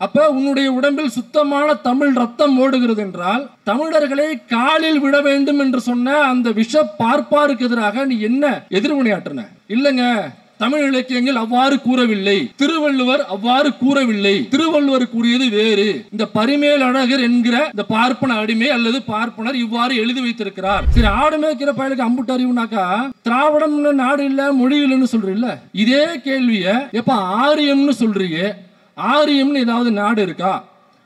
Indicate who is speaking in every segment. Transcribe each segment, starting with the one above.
Speaker 1: அப்ப உன்னுடைய உடம்பில் சுத்தமான தமிழ் ரத்தம் ஓடுகிறது என்றால் தமிழர்களை காலில் விட வேண்டும் என்று சொன்ன அந்த விஷ பார்ப்பாருக்கு எதிராக நீ என்ன எதிர்வினையாற்றின? இல்லங்க, தமிழ் இலக்கியங்கள் அவ்வாறு கூறவில்லை, திருவள்ளுவர் அவ்வாறு கூறவில்லை, திருவள்ளுவர் கூறியது வேறு, இந்த பரிமேல் அழகர் என்கிற இந்த பார்ப்பன அடிமை அல்லது பார்ப்பனர் இவ்வாறு எழுதி வைத்திருக்கிறார். சரி, ஆடு மேய்க்கிற பயலுக்கு அம்புட்டு அறிவுனாக்கா திராவிடம் நாடு இல்ல மொழி இல்லைன்னு சொல்றீல்ல, இதே கேள்விய எப்ப ஆரியம்னு சொல்றீங்க, ஆரியம்னு ஏதாவது நாடு இருக்கா?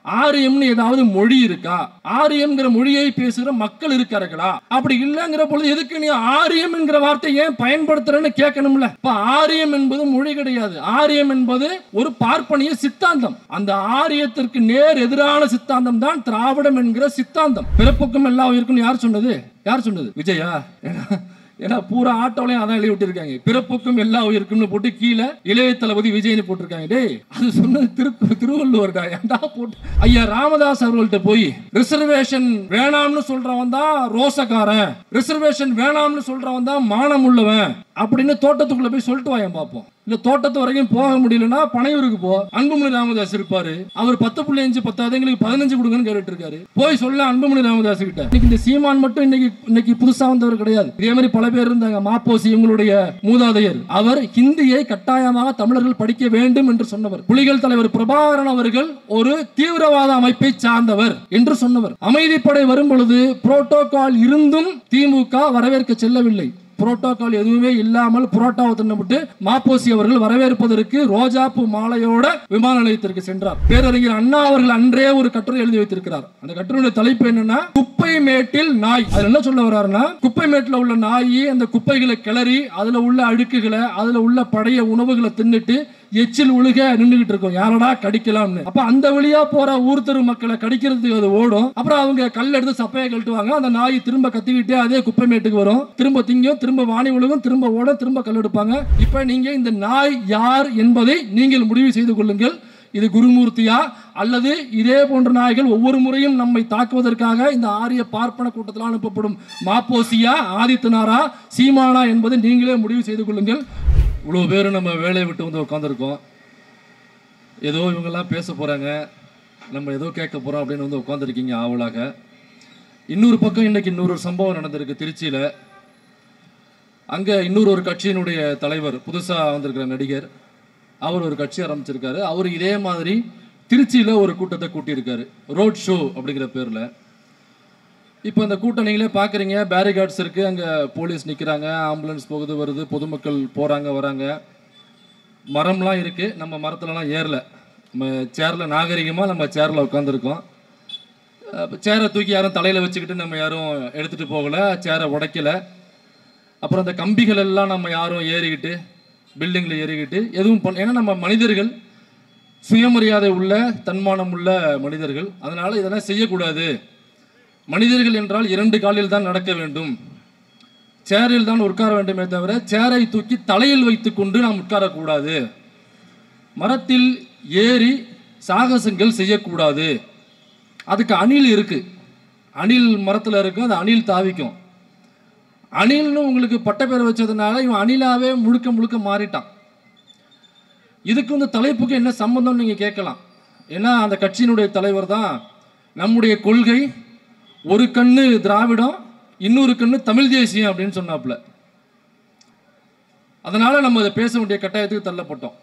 Speaker 1: ஆரியம்னு ஏதாவது மொழி இருக்கா? ஆரியம்ங்கிற மொழியை பேசுகிற மக்கள் இருக்கார்களா? அப்படி இல்லைங்கிற பொழுது எதுக்கு நீ ஆரியம் என்கிற வார்த்தை ஏன் பயன்படுத்துறன்னு கேட்கணும்ல. இப்ப ஆரியம் என்பது மொழி கிடையாது, ஆரியம் என்பது ஒரு பார்ப்பனிய சித்தாந்தம். அந்த ஆரியத்திற்கு நேர் எதிரான சித்தாந்தம் தான் திராவிடம் என்கிற சித்தாந்தம். பிறப்புக்கும் எல்லா உயிருக்கும் யார் சொன்னது? யார் சொன்னது? விஜயா. ஏன்னா பூரா ஆட்டோலையும் அதான் எழுதி விட்டுருக்காங்க, பிறப்புக்கும் எல்லா உயிருக்கும் போட்டு கீழே இளைய தளபதி விஜய்னு போட்டிருக்காங்க. டேய், அது சொன்னது திருவள்ளுவர்டா. ஏன்டா போட்டு ஐயா ராமதாஸ் அவர்கள்ட்ட போய் ரிசர்வேஷன் வேணாம்னு சொல்றவன் தான் ரோசக்காரன், ரிசர்வேஷன் வேணாம்னு சொல்றவன் தான் மானம் உள்ளவன் அப்படின்னு தோட்டத்துக்குள்ள போய் சொல்லிட்டு வாயன் பார்ப்போம். இல்ல தோட்டத்து வரைக்கும் போக முடியலன்னா பனையூருக்கு போ, அன்புமணி ராமதாஸ் இருப்பாரு, அவர் 10.5 10 எங்களுக்கு 15 கொடுங்கன்னு கேட்டு இருக்காரு. போய் சொல்ல அன்புமணி ராமதாஸ் கிட்ட. இன்னைக்கு இந்த சீமான் மட்டும் இன்னைக்கு புதுசா வந்தவர் கிடையாது, இதே மாதிரி பல பேர் இருந்தாங்க. மாப்போசி இவங்களுடைய மூதாதையர், அவர் ஹிந்தியை கட்டாயமாக தமிழர்கள் படிக்க வேண்டும் என்று சொன்னவர். புலிகள் தலைவர் பிரபாகரன் அவர்கள் ஒரு தீவிரவாத அமைப்பை சார்ந்தவர் என்று சொன்னவர். அமைதிப்படை வரும் பொழுது புரோட்டோகால் இருந்தும் திமுக வரவேற்க செல்லவில்லை. புரோட்டோகால் எதுவுமே இல்லாமல் புரோட்டாவை தின்னப்பட்டு மாப்போசி அவர்கள் வரவேற்பதற்கு ரோஜாப்பு மாலையோட விமான நிலையத்திற்கு சென்றார். பேரறிஞர் அண்ணா அவர்கள் அன்றே ஒரு கட்டுரை எழுதி வைத்திருக்கிறார். அந்த கட்டுரையுடைய தலைப்பு என்னன்னா, குப்பை மேட்டில் நாய். அதுல என்ன சொல்ல வர்றாருன்னா, குப்பை மேட்டில் உள்ள நாய் அந்த குப்பைகளை கிளறி அதுல உள்ள அழுக்குகளை அதுல உள்ள பழைய உணவுகளை தின்னுட்டு எச்சில் ஒழுக நின்றுகிட்டு இருக்கும், யாரடா கடிக்கலாம்னு. அப்ப அந்த வழியா போற ஊர் தெரு மக்களை கடிக்கிறதுக்கு அது ஓடும். அப்புறம் அவங்க கல் எடுத்து சப்பையை கழட்டுவாங்க, அந்த நாய் திரும்ப கத்திக்கிட்டே அதே குப்பை மேட்டுக்கு வரும், திரும்ப திங்கும், திரும்ப வாணி ஒழுகும், திரும்ப ஓட, திரும்ப கல் எடுப்பாங்க. இப்ப நீங்க இந்த நாய் யார் என்பதை நீங்கள் முடிவு செய்து கொள்ளுங்கள். இது குருமூர்த்தியா அல்லது இதே போன்ற நாய்கள் ஒவ்வொரு முறையும் நம்மை தாக்குவதற்காக இந்த ஆரிய பார்ப்பன கூட்டத்தில் அனுப்பப்படும் மாப்போசியா, ஆதித்தனாரா, சீமானா என்பதை நீங்களே முடிவு செய்து கொள்ளுங்கள். இவ்வளோ பேர் நம்ம வேலையை விட்டு வந்து உட்காந்துருக்கோம், ஏதோ இவங்கெல்லாம் பேச போகிறாங்க, நம்ம ஏதோ கேட்க போகிறோம் அப்படின்னு வந்து உட்காந்துருக்கீங்க ஆவலாக. இன்னொரு பக்கம் இன்னைக்கு இன்னொரு சம்பவம் நடந்திருக்கு திருச்சியில். அங்கே இன்னொரு கட்சியினுடைய தலைவர், புதுசாக வந்திருக்கிற நடிகர், அவர் ஒரு கட்சி ஆரம்பிச்சிருக்காரு. அவர் இதே மாதிரி திருச்சியில் ஒரு கூட்டத்தை கூட்டியிருக்காரு, ரோட் ஷோ அப்படிங்கிற பேரில். இப்போ இந்த கூட்டம் நீங்களே பார்க்குறீங்க, பேரிகார்ட்ஸ் இருக்குது, அங்கே போலீஸ் நிற்கிறாங்க, ஆம்புலன்ஸ் போகுது வருது, பொதுமக்கள் போகிறாங்க வராங்க, மரம்லாம் இருக்குது. நம்ம மரத்துலலாம் ஏறல, நம்ம சேரில் நாகரிகமாக நம்ம சேரில் உட்காந்துருக்கோம். சேரை தூக்கி யாரும் தலையில் வச்சுக்கிட்டு நம்ம யாரும் எடுத்துகிட்டு போகலை, சேரை உடைக்கலை. அப்புறம் அந்த கம்பிகள் எல்லாம் நம்ம யாரும் ஏறிக்கிட்டு பில்டிங்கில் ஏறிக்கிட்டு எதுவும் ஏன்னா நம்ம மனிதர்கள் சுயமரியாதை உள்ள தன்மானம் உள்ள மனிதர்கள், அதனால் இதெல்லாம் செய்யக்கூடாது. மனிதர்கள் என்றால் 2 காலில் தான் நடக்க வேண்டும், சேரில் தான் உட்கார வேண்டுமே தவிர சேரை தூக்கி தலையில் வைத்துக் கொண்டு நாம் உட்காரக்கூடாது, மரத்தில் ஏறி சாகசங்கள் செய்யக்கூடாது. அதுக்கு அணில் இருக்கு, அணில் மரத்தில் இருக்கும், அது அணில் தாவிக்கும். அணில்னு உங்களுக்கு பட்ட பேர் வச்சதுனால இவன் அணிலாவே முழுக்க முழுக்க மாறிட்டான். இதுக்கு இந்த தலைப்புக்கு என்ன சம்பந்தம் நீங்க கேட்கலாம். ஏன்னா அந்த கட்சியினுடைய தலைவர் தான் நம்முடைய கொள்கை ஒரு கண்ணு திராவிடம் இன்னொரு கண்ணு தமிழ் தேசியம் அப்படின்னு சொன்னாப்புல. அதனால நம்ம அதை பேச வேண்டிய கட்டாயத்துக்கு தள்ளப்பட்டோம்.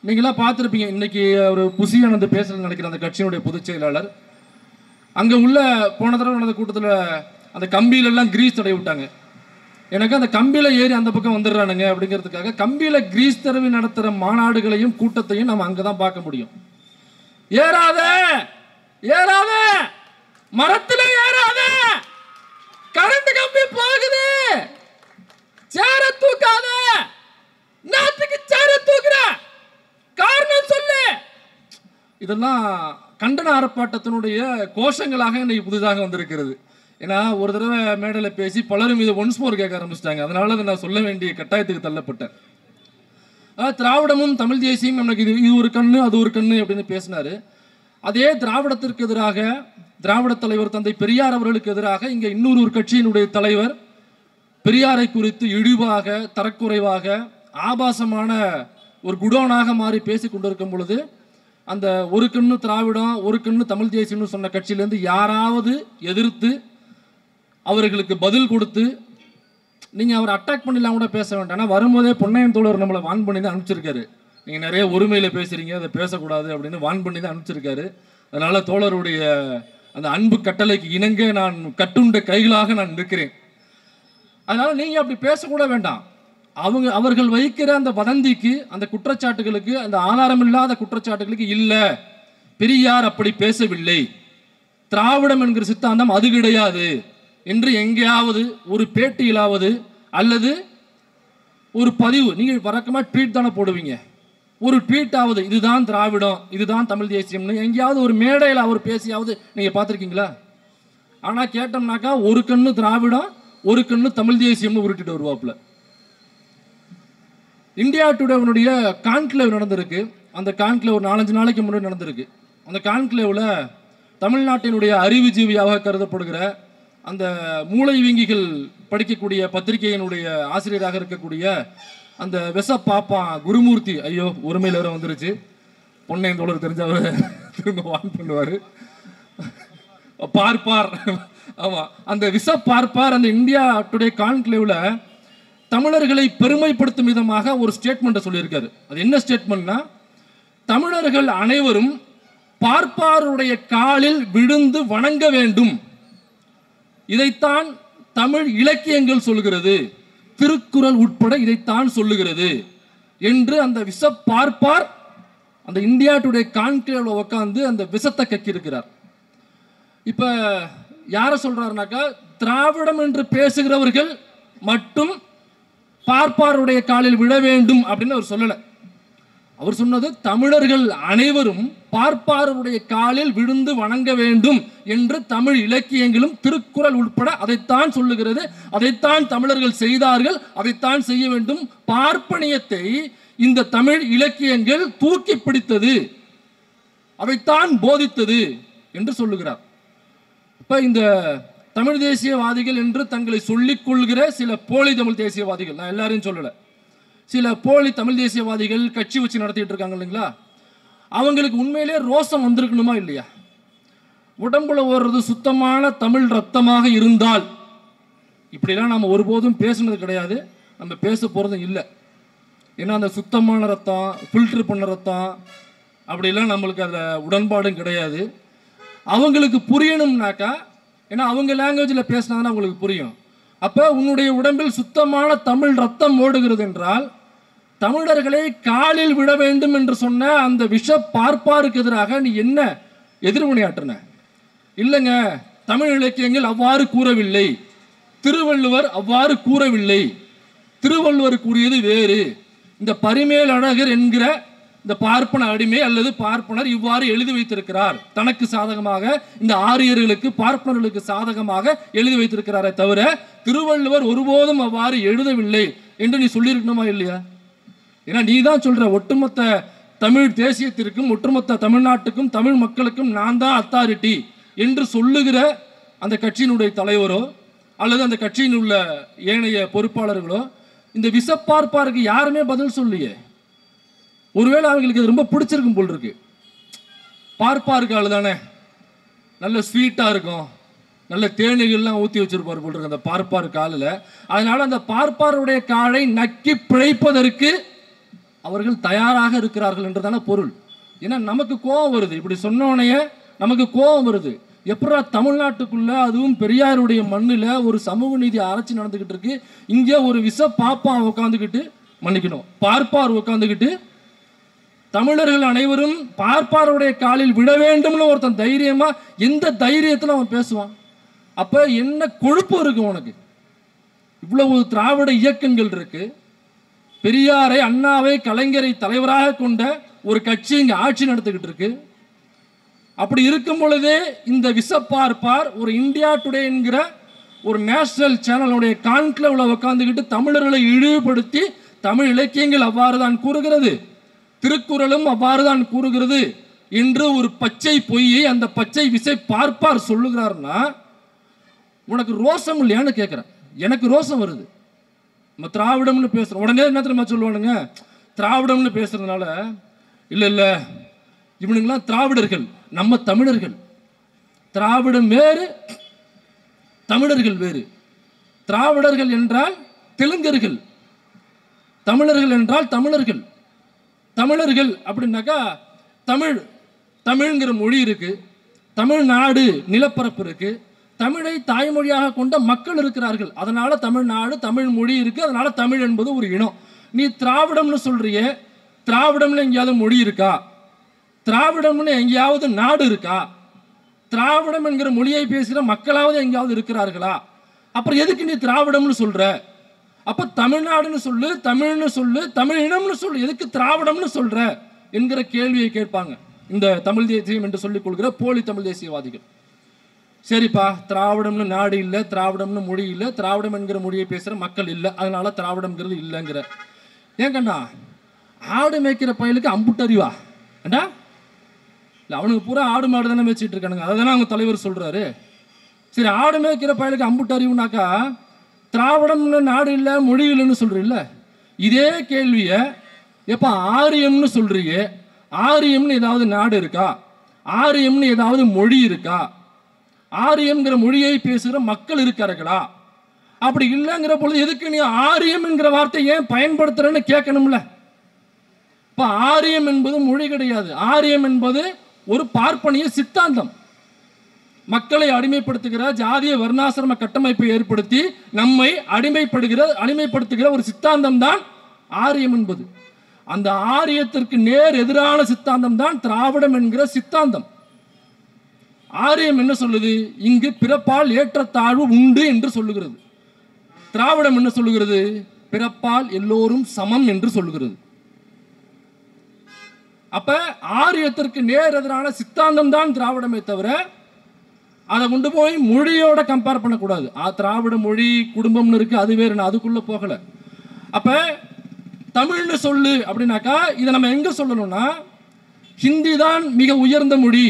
Speaker 1: நீங்களாம் பார்த்துருப்பீங்க, இன்னைக்கு ஒரு புசியானது பேசணும்னு நினைக்கிற அந்த கட்சியினுடைய பொதுச் செயலாளர் அங்கே உள்ள போன தடவை நடந்த கூட்டத்தில் அந்த கம்பியிலெல்லாம் கிரீஸ் தடவி விட்டாங்க. எனக்கு அந்த கம்பியில் ஏறி அந்த பக்கம் வந்துடுறானுங்க அப்படிங்கிறதுக்காக கம்பியில் கிரீஸ் தடவி நடத்துகிற மாநாடுகளையும் கூட்டத்தையும் நம்ம அங்கே தான் பார்க்க முடியும். ஏறாத ஏறாத மரத்தில் ஏறாத, கரண்ட் கம்பி போகுது, சேர தூக்காத, நாட்டுக்கு சேர தூக்குற காரணம் சொல்லு. இதெல்லாம் கண்டன ஆர்ப்பாட்டத்தினுடைய கோஷங்களாக இன்னைக்கு புதிதாக வந்திருக்கிறது. ஏன்னா ஒரு தடவை மேடையில் பேசி பலரும் இதை ஒன்ஸ் மோர் கேட்க ஆரம்பிச்சிட்டாங்க. அதனால அதை நான் சொல்ல வேண்டிய கட்டாயத்துக்கு தள்ளப்பட்டேன். திராவிடமும் தமிழ் தேசியம் எனக்கு இது ஒரு கண்ணு அது ஒரு கண்ணு அப்படின்னு பேசினாரு. அதே திராவிடத்திற்கு எதிராக திராவிட தலைவர் தந்தை பெரியார் அவர்களுக்கு எதிராக இங்கே இன்னொரு கட்சியினுடைய தலைவர் பெரியாரை குறித்து இழிவாக தரக்குறைவாக ஆபாசமான ஒரு குடோனாக மாறி பேசி கொண்டிருக்கும் பொழுது அந்த ஒரு கண்ணு திராவிடம் ஒரு கண்ணு தமிழ் தேசியம்னு சொன்ன கட்சியிலேருந்து யாராவது எதிர்த்து அவர்களுக்கு பதில் கொடுத்து நீங்கள் அவரை அட்டாக் பண்ணிடலாம் கூட பேச வேண்டாம். ஆனால் வரும்போதே பொன்னையன் தோழர் நம்மளை வான் பண்ணி தான் அனுப்பிச்சிருக்காரு. நீங்கள் நிறைய உரிமையில் பேசுகிறீங்க, அதை பேசக்கூடாது அப்படின்னு வான் பண்ணி தான் அனுப்பிச்சிருக்காரு. அதனால் தோழருடைய அந்த அன்பு கட்டளைக்கு இணங்க நான் கட்டுண்ட கைகளாக நான் இருக்கிறேன். அதனால் நீங்கள் அப்படி பேசக்கூட வேண்டாம். அவர்கள் வைக்கிற அந்த வதந்திக்கு, அந்த குற்றச்சாட்டுகளுக்கு, அந்த ஆதாரமில்லாத குற்றச்சாட்டுகளுக்கு இல்லை, பெரியார் அப்படி பேசவில்லை, திராவிடம் என்கிற சித்தாந்தம் அது கிடையாது என்று எங்கேயாவது ஒரு பேட்டியிலாவது அல்லது ஒரு பதிவு, நீங்கள் வழக்கமாக ட்வீட் தானே போடுவீங்க, ஒரு ட்வீட்டாவது இதுதான் திராவிடம் இதுதான் தமிழ் தேசியம்னு எங்கேயாவது ஒரு மேடையில் அவர் பேசியாவது நீங்கள் பார்த்துருக்கீங்களா? ஆனால் கேட்டோம்னாக்கா ஒரு கண்ணு திராவிடம் ஒரு கண்ணு தமிழ் தேசியம்னு உருட்டிட்டு வருவாப்புல. இந்தியா டுடேனுடைய கான்க்ளேவ் நடந்திருக்கு. அந்த கான்க்ளேவ் ஒரு 4-5 நாளைக்கு முன்னாடி நடந்திருக்கு. அந்த கான்க்ளேவில் தமிழ்நாட்டினுடைய அறிவுஜீவியாக கருதப்படுகிற அந்த மூளை வீங்கிகள் படிக்கக்கூடிய பத்திரிகையினுடைய ஆசிரியராக இருக்கக்கூடிய அந்த வெச பாப்பா குருமூர்த்தி, ஐயோ ஒருமையில் வர வந்துருச்சு, பொன்னையன் தோழர் தெரிஞ்சவர் திரும்ப வான் பண்ணுவார், பார்ப்பார். ஆமாம், அந்த விச பார்ப்பார் அந்த இந்தியா டுடே கான்க்ளேவில் தமிழர்களை பெருமைப்படுத்தும் விதமாக ஒரு ஸ்டேட்மெண்ட்டை சொல்லியிருக்காரு. அது என்ன ஸ்டேட்மெண்ட்னா, தமிழர்கள் அனைவரும் பார்ப்பாருடைய காலில் விழுந்து வணங்க வேண்டும், இதைத்தான் தமிழ் இலக்கியங்கள் சொல்கிறது, திருக்குறள் உட்பட இதைத்தான் சொல்லுகிறது என்று அந்த விச பார்ப்பார் அந்த இந்தியா டுடே கான்க்ளேவ்ல உட்காந்து அந்த விஷத்தை கக்கி இருக்கிறார். இப்ப யாரை சொல்றாருனாக்கா, திராவிடம் என்று பேசுகிறவர்கள் மட்டும் பார்ப்பாருடைய காலில் விழ வேண்டும் அப்படின்னு அவர் சொல்லலை. அவர் சொன்னது தமிழர்கள் அனைவரும் பார்ப்பாருடைய காலில் விழுந்து வணங்க வேண்டும் என்று தமிழ் இலக்கியங்களும் திருக்குறள் உட்பட அதைத்தான் சொல்லுகிறது, அதைத்தான் தமிழர்கள் செய்தார்கள், அதைத்தான் செய்ய வேண்டும், பார்ப்பனியத்தை இந்த தமிழ் இலக்கியங்கள் தூக்கி பிடித்தது, அதைத்தான் போதித்தது என்று சொல்லுகிறார். இப்ப இந்த தமிழ் தேசியவாதிகள் என்று தங்களை சொல்லிக் கொள்கிற சில போலி தமிழ் தேசியவாதிகள், நான் எல்லாரையும் சொல்லலை, சில போலி தமிழ் தேசியவாதிகள் கட்சி வச்சு நடத்திட்டு இருக்காங்க இல்லைங்களா, அவங்களுக்கு உண்மையிலே ரோசம் வந்திருக்கணுமா இல்லையா? உடம்புல ஓடுறது சுத்தமான தமிழ் ரத்தமாக இருந்தால், இப்படிலாம் நம்ம ஒருபோதும் பேசுனது கிடையாது, நம்ம பேச போகிறதும் இல்லை. ஏன்னா அந்த சுத்தமான ரத்தம், ஃபில்டர் பண்ண ரத்தம் அப்படிலாம் நம்மளுக்கு அதில் உடன்பாடும் கிடையாது. அவங்களுக்கு புரியணும்னாக்கா, ஏன்னா அவங்க லாங்குவேஜில் பேசினாங்கன்னா அவங்களுக்கு புரியும். அப்போ உன்னுடைய உடம்பில் சுத்தமான தமிழ் ரத்தம் ஓடுகிறது என்றால், தமிழர்களை காலில் விட வேண்டும் என்று சொன்ன அந்த விஷ பார்ப்பாருக்கு எதிராக நீ என்ன எதிர்வினையாற்றின? இல்லைங்க, தமிழ் இலக்கியங்கள் அவ்வாறு கூறவில்லை, திருவள்ளுவர் அவ்வாறு கூறவில்லை, திருவள்ளுவர் கூறியது வேறு, இந்த பரிமேல் அழகர் என்கிற இந்த பார்ப்பன அடிமை அல்லது பார்ப்பனர் இவ்வாறு எழுதி வைத்திருக்கிறார், தனக்கு சாதகமாக, இந்த ஆரியர்களுக்கு பார்ப்பனர்களுக்கு சாதகமாக எழுதி வைத்திருக்கிறாரே தவிர திருவள்ளுவர் ஒருபோதும் அவ்வாறு எழுதவில்லை என்று நீ சொல்லியிருக்கணுமா இல்லையா? ஏன்னா நீ தான் சொல்ற, ஒட்டுமொத்த தமிழ் தேசியத்திற்கும் ஒட்டுமொத்த தமிழ்நாட்டுக்கும் தமிழ் மக்களுக்கும் நான் தான் அத்தாரிட்டி என்று சொல்லுகிற அந்த கட்சியினுடைய தலைவரோ அல்லது அந்த கட்சியின் உள்ள ஏனைய பொறுப்பாளர்களோ இந்த விசப்பார்ப்பாருக்கு யாருமே பதில் சொல்லியே. ஒருவேளை அவங்களுக்கு இது ரொம்ப பிடிச்சிருக்கும் போல் இருக்கு. பார்ப்பாருக்கு ஆளு தானே, நல்ல ஸ்வீட்டாக இருக்கும், நல்ல தேனீகள்லாம் ஊற்றி வச்சிருப்பார் போல் இருக்கு அந்த பார்ப்பார் காலில். அதனால அந்த பார்ப்பாருடைய காலை நக்கி பிழைப்பதற்கு அவர்கள் தயாராக இருக்கிறார்கள் என்றதான பொருள். ஏன்னா நமக்கு கோபம் வருது, இப்படி சொன்னோனையே நமக்கு கோபம் வருது. எப்படா தமிழ்நாட்டுக்குள்ள, அதுவும் பெரியாருடைய மண்ணில் ஒரு சமூக நீதி ஆராய்ச்சி நடந்துகிட்டு இருக்கு, இங்கே ஒரு விச பாப்பா உட்காந்துக்கிட்டு, மன்னிக்கணும், பார்ப்பார் உட்காந்துக்கிட்டு தமிழர்கள் அனைவரும் பார்ப்பாருடைய காலில் விட வேண்டும்னு ஒருத்தன் தைரியமா, எந்த தைரியத்தில் அவன் பேசுவான்? அப்ப என்ன கொழுப்பு இருக்கு உனக்கு? இவ்வளவு திராவிட இயக்கங்கள் இருக்கு, பெரியாரை அண்ணாவை கலைஞரை தலைவராக கொண்ட ஒரு கட்சி இங்க ஆட்சி நடத்திக்கிட்டு இருக்கு. அப்படி இருக்கும் பொழுதே இந்த விசப்பார்ப்பார் ஒரு இந்தியா டுடே என்கிற ஒரு நேஷனல் சேனலுடைய கான்க்ளேவ்ல உட்காந்துக்கிட்டு தமிழர்களை இழிவுபடுத்தி, தமிழ் இலக்கியங்கள் அவ்வாறு தான் கூறுகிறது, திருக்குறளும் அவ்வாறுதான் கூறுகிறது என்று ஒரு பச்சை பொய்யை அந்த பச்சை விசை பார்ப்பார் சொல்லுகிறார்னா உனக்கு ரோசம் இல்லையான்னு கேட்குறேன். எனக்கு ரோசம் வருது. நம்ம திராவிடம்னு பேசுகிறோம், உடனே என்ன தெரியுமா சொல்லுவானுங்க, திராவிடம்னு பேசுறதுனால இல்லை இல்லை இவனுங்களாம் திராவிடர்கள், நம்ம தமிழர்கள். திராவிடம் வேறு, தமிழர்கள் வேறு. திராவிடர்கள் என்றால் தெலுங்கர்கள், தமிழர்கள் என்றால் தமிழர்கள். தமிழர்கள் அப்படின்னாக்கா தமிழ், தமிழ்ங்கிற மொழி இருக்கு, தமிழ்நாடு நிலப்பரப்பு இருக்கு, தமிழை தாய்மொழியாக கொண்ட மக்கள் இருக்கிறார்கள். அதனால தமிழ்நாடு, தமிழ் மொழி இருக்கு, அதனால தமிழ் என்பது ஒரு இனம். நீ திராவிடம்னு சொல்றிய, திராவிடம்னு எங்கேயாவது மொழி இருக்கா? திராவிடம்னு எங்கேயாவது நாடு இருக்கா? திராவிடம் என்கிற மொழியை பேசுகிற மக்களாவது எங்கேயாவது இருக்கிறார்களா? அப்புறம் எதுக்கு நீ திராவிடம்னு சொல்ற? அப்ப தமிழ்நாடுன்னு சொல்லு, தமிழ்னு சொல்லு, தமிழ் இனம்னு சொல்லு, எதுக்கு திராவிடம்னு சொல்ற என்கிற கேள்வியை கேட்பாங்க இந்த தமிழ் தேசியம் என்று சொல்லிக் கொள்கிற போலி தமிழ் தேசியவாதிகள். சரிப்பா, திராவிடம்னு நாடு இல்லை, திராவிடம்னு மொழி இல்லை, திராவிடம் என்கிற மொழியை பேசுகிற மக்கள் இல்லை, அதனால திராவிடம்ங்கிறது இல்லைங்கிற. ஏங்கண்ணா, ஆடு மேய்க்கிற பயலுக்கு அம்புட்டு அறிவா ஏண்டா? இல்லை, அவனுக்கு பூரா ஆடு மாடு தானே மேய்ச்சிட்டு இருக்கானுங்க, அதை தானே அவங்க தலைவர் சொல்கிறாரு. சரி, ஆடு மேய்க்கிற பயலுக்கு அம்புட்டு அறிவுனாக்கா திராவிடம்னு நாடு இல்லை, மொழி இல்லைன்னு சொல்கிறீல்ல. இதே கேள்வியை எப்போ ஆரியம்னு சொல்கிறீங்க, ஆரியம்னு ஏதாவது நாடு இருக்கா? ஆரியம்னு ஏதாவது மொழி இருக்கா? ஆரியம்ங்கிற மொழியை பேசுகிற மக்கள் இருக்கார்களா? அப்படி இல்லைங்கிற பொழுது எதுக்கு நீ ஆரியம் என்கிற வார்த்தை ஏன் பயன்படுத்துறன்னு கேட்கணும்ல. இப்ப ஆரியம் என்பது மொழி கிடையாது. ஆரியம் என்பது ஒரு பார்ப்பனிய சித்தாந்தம். மக்களை அடிமைப்படுத்துகிற ஜாதிய வர்ணாசிரம கட்டமைப்பை ஏற்படுத்தி நம்மை அடிமைப்படுத்துகிற ஒரு சித்தாந்தம் தான் ஆரியம் என்பது. அந்த ஆரியத்திற்கு நேர் எதிரான சித்தாந்தம் தான் திராவிடம் என்கிற சித்தாந்தம். ஆரியம் என்ன சொல்லுது? இங்கு பிறப்பால் ஏற்றத்தாழ்வு உண்டு என்று சொல்லுகிறது. திராவிடம் என்ன சொல்லுகிறது? பிறப்பால் எல்லோரும் சமம் என்று சொல்லுகிறது. அப்ப ஆரியத்திற்கு நேர் எதிரான சித்தாந்தம் தான் திராவிடமே தவிர அதை கொண்டு போய் மொழியோட கம்பேர் பண்ணக்கூடாது. திராவிட மொழி குடும்பம்னு இருக்கு, அது வேறு, நான் அதுக்குள்ள போகல. அப்ப தமிழ்னு சொல்லு அப்படின்னாக்கா இதை நம்ம எங்க சொல்லணும்னா, ஹிந்தி தான் மிக உயர்ந்த மொழி,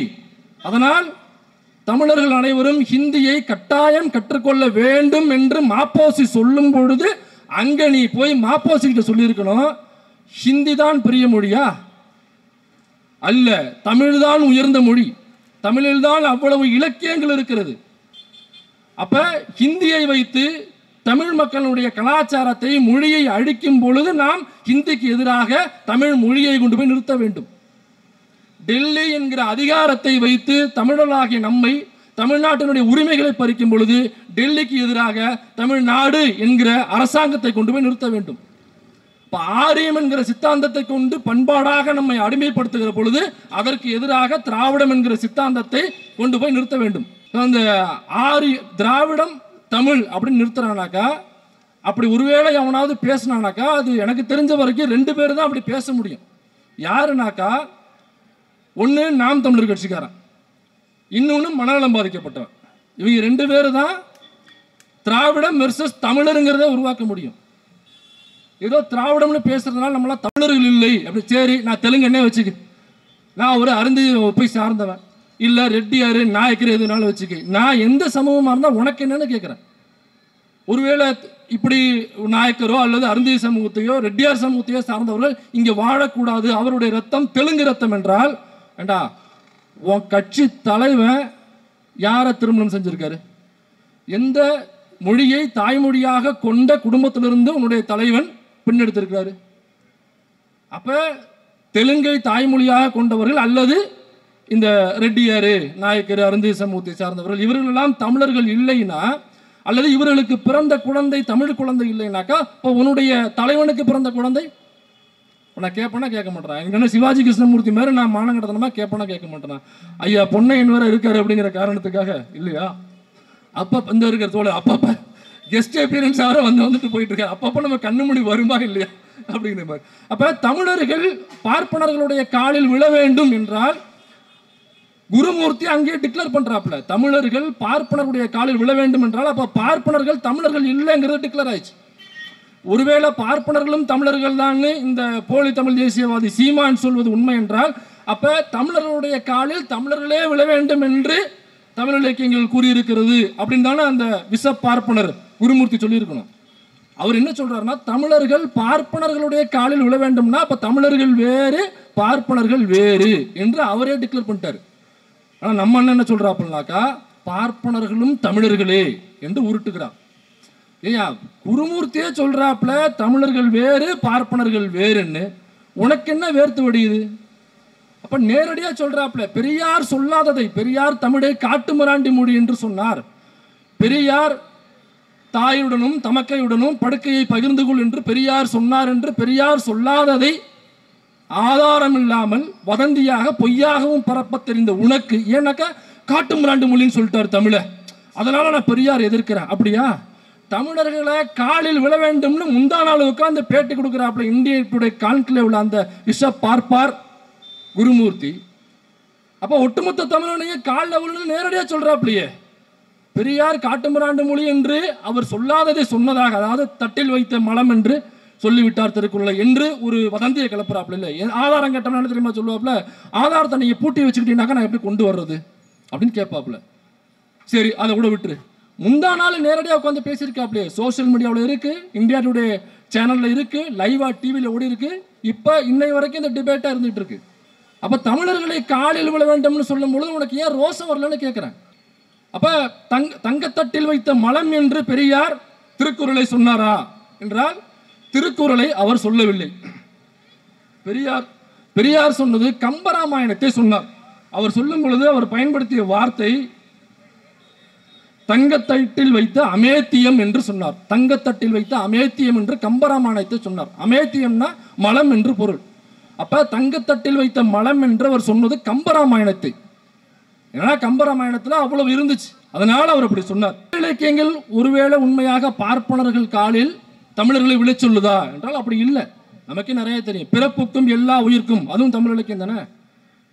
Speaker 1: அதனால் தமிழர்கள் அனைவரும் ஹிந்தியை கட்டாயம் கற்றுக்கொள்ள வேண்டும் என்று மாப்போசி சொல்லும் பொழுது அங்க நீ போய் மாப்போசி கிட்ட சொல்லியிருக்கணும், ஹிந்தி தான் பெரிய மொழியா? அல்ல, தமிழ் தான் உயர்ந்த மொழி, தமிழில் தான் அவ்வளவு இலக்கியங்கள் இருக்கிறது. அப்ப ஹிந்தியை வைத்து தமிழ் மக்களுடைய கலாச்சாரத்தை, மொழியை அழிக்கும் பொழுது நாம் ஹிந்திக்கு எதிராக தமிழ் மொழியை கொண்டு போய் நிறுத்த வேண்டும். டெல்லி என்கிற அதிகாரத்தை வைத்து தமிழர்களாகிய நம்மை, தமிழ்நாட்டினுடைய உரிமைகளை பறிக்கும் பொழுது டெல்லிக்கு எதிராக தமிழ்நாடு என்கிற அரசாங்கத்தை கொண்டு போய் நிறுத்த வேண்டும். ஆரியம் என்கிற சித்தாந்தத்தை கொண்டு பண்பாடாக நம்மை அடிமைப்படுத்துகிற பொழுது அதற்கு எதிராக திராவிடம் என்கிற சித்தாந்தத்தை கொண்டு போய் நிறுத்த வேண்டும். அந்த திராவிடம் தமிழ் அப்படின்னு நிறுத்துறானாக்கா, அப்படி ஒருவேளை அவனாவது பேசினானாக்கா அது எனக்கு தெரிஞ்ச வரைக்கும் 2 பேர் தான் அப்படி பேச முடியும். யாருனாக்கா, ஒன்று நாம் தமிழர் கட்சிக்காரன், இன்னொன்று மனநலம் பாதிக்கப்பட்டவன். இவங்க 2 பேர் தான் திராவிடம் வெர்சஸ் தமிழருங்கிறத உருவாக்க முடியும். ஏதோ திராவிடம்னு பேசுறதுனால நம்மளாம் தமிழர்கள் இல்லை அப்படி. சரி, நான் தெலுங்கன்னே வச்சுக்க, நான் ஒரு அருந்ததி போய் சார்ந்தவன், இல்லை ரெட்டியாரு நாயக்கர் எதுனாலும் வச்சுக்க, நான் எந்த சமூகமாக இருந்தால் உனக்கு என்னன்னு கேட்குறேன். ஒருவேளை இப்படி நாயக்கரோ அல்லது அருந்ததி சமூகத்தையோ ரெட்டியார் சமூகத்தையோ சார்ந்தவர்கள் இங்கே வாழக்கூடாது, அவருடைய ரத்தம் தெலுங்கு ரத்தம் என்றால், ஏண்டா உன் கட்சி தலைவன் யாரை திருமணம் செஞ்சிருக்காரு? எந்த மொழியை தாய்மொழியாக கொண்ட குடும்பத்திலிருந்து உன்னுடைய தலைவன் பின்னெடுத்திருக்கிறாரு? அப்ப தெலுங்கை தாய்மொழியாக கொண்டவர்கள் அல்லது இந்த ரெட்டியாரு நாயக்கர் அருந்ததி சமூகத்தை சார்ந்தவர்கள் இவர்கள் எல்லாம் தமிழர்கள் இல்லைன்னா, அல்லது இவர்களுக்கு பிறந்த குழந்தை தமிழ் குழந்தை இல்லைனாக்கா, இப்போ உன்னுடைய தலைவனுக்கு பிறந்த குழந்தை நான் கேட்பேனா கேட்க மாட்டேன். எனக்கு என்ன சிவாஜி கிருஷ்ணமூர்த்தி மாதிரி நான் மானங்கடத்தனமா கேட்பேனா கேட்க மாட்டேன். ஐயா பொன்னையன் வேற இருக்காரு அப்படிங்கிற காரணத்துக்காக இல்லையா? அப்ப இந்த இருக்கிற தோழ அப்பப்ப கெஸ்ட் அப்பியரன்ஸ் ஆகிற வந்துட்டு போயிட்டு இருக்காரு. அப்பப்ப நம்ம கண்ணு முடி வருமா இல்லையா அப்படிங்கிற மாதிரி. அப்ப தமிழர்கள் பார்ப்பனர்களுடைய காலில் விழ வேண்டும் என்றால் குருமூர்த்தி அங்கே டிக்ளேர் பண்றாப்ல, தமிழர்கள் பார்ப்பனருடைய காலில் விழ வேண்டும் என்றால் அப்ப பார்ப்பனர்கள் தமிழர்கள் இல்லைங்கிறது டிக்ளேர் ஆயிடுச்சு. ஒருவேளை பார்ப்பனர்களும் தமிழர்கள் தான் இந்த போலி தமிழ் தேசியவாதி சீமான் சொல்வது உண்மை என்றால், அப்ப தமிழர்களுடைய காலில் தமிழர்களே விழ வேண்டும் என்று தமிழ் இலக்கியங்கள் கூறியிருக்கிறது அப்படின்னு தானே அந்த விச பார்ப்பனர் குருமூர்த்தி சொல்லியிருக்கணும். அவர் என்ன சொல்றாருன்னா, தமிழர்கள் பார்ப்பனர்களுடைய காலில் விழ வேண்டும்னா அப்ப தமிழர்கள் வேறு பார்ப்பனர்கள் வேறு என்று அவரே டிக்ளேர் பண்ணிட்டார். ஆனால் நம்ம என்ன சொல்றாப்புனாக்கா பார்ப்பனர்களும் தமிழர்களே என்று உருட்டுகிறார். ஏயா குருமூர்த்தியே சொல்றாப்புல தமிழர்கள் வேறு பார்ப்பனர்கள் வேறுன்னு, உனக்கு என்ன வேர்த்து வடியுது? அப்ப நேரடியா சொல்றாப்புல பெரியார் சொல்லாததை, பெரியார் தமிழை காட்டுமிராண்டி மொழி என்று சொன்னார், பெரியார் தாயுடனும் தமக்கையுடனும் படுக்கையை பகிர்ந்து கொள் என்று பெரியார் சொன்னார் என்று பெரியார் சொல்லாததை ஆதாரம் இல்லாமல் வதந்தியாக பொய்யாகவும் பரப்ப தெரிந்த உனக்கு ஏன்னாக்கா காட்டுமிராண்டி மொழின்னு சொல்லிட்டார் தமிழை, அதனால நான் பெரியார் எதிர்க்கிறேன். அப்படியா? தமிழர்களை காலில் விழ வேண்டும்னு முந்தா நாள் உட்கார்ந்து பேட்டி கொடுக்குறாப்புல இந்திய டுடே கான்க்ளேவ்ல அந்த பிஷப் பார்ப்பார் குருமூர்த்தி. அப்ப ஒட்டுமொத்த தமிழனையும் காலில் விழுன்னு நேரடியா சொல்றாப்லையே பெரியார் காட்டுமிராண்டு மொழி என்று அவர் சொல்லாததை சொன்னதாக, அதாவது தட்டில் வைத்த மலம் என்று சொல்லிவிட்டார் திருக்குறளை என்று ஒரு வதந்தியை கிளப்புறாப்புல. இல்லை ஆதாரம் கேட்டோம்னா என்ன தெரியுமா சொல்லுவாப்புல, ஆதாரத்தை நீங்க பூட்டி வச்சுக்கிட்டீங்கன்னாக்கா நான் எப்படி கொண்டு வர்றது அப்படின்னு கேட்பாப்புல. சரி அதை கூட விட்டுரு. முந்தா நாள் நேரடியாக உட்காந்து பேசியிருக்காப்லையே, சோசியல் மீடியாவில் இருக்கு, இந்தியா டுடே சேனல்ல இருக்கு, லைவா டிவியில் ஓடி இருக்கு, இப்போ இன்னை வரைக்கும் இந்த டிபேட்டா இருந்துட்டு இருக்கு. அப்ப தமிழர்களை காலில் விழ வேண்டும்னு சொல்லும் பொழுது உனக்கு ஏன் ரோசம் வரலன்னு கேட்கிறேன். அப்ப தங்கத்தட்டில் வைத்த மலம் என்று பெரியார் திருக்குறளை சொன்னாரா என்றால் திருக்குறளை அவர் சொல்லவில்லை. பெரியார் சொன்னது கம்பராமாயணத்தை சொன்னார். அவர் சொல்லும் பொழுது அவர் பயன்படுத்திய வார்த்தை தங்கத்தட்டில் வைத்த அமேத்தியம் என்று சொன்னார். தங்கத்தட்டில் வைத்த அமேத்தியம் என்று கம்பராமாயணத்தை சொன்னார். அமேத்தியம்னா மலம் என்று பொருள். அப்ப தங்கத்தட்டில் வைத்த மலம் என்று அவர் சொன்னது கம்பராமாயணத்தை. ஏன்னா கம்பராமாயணத்தில் அவ்வளவு இருந்துச்சு, அதனால அவர் அப்படி சொன்னார். இலக்கியங்கள் ஒருவேளை உண்மையாக பார்ப்பனர்கள் காலில் தமிழர்களை விழச் சொல்லுதா என்றால் அப்படி இல்லை. நமக்கு நிறைய தெரியும். பிறப்புக்கும் எல்லா உயிர்க்கும், அதுவும் தமிழ் இலக்கியம் தானே.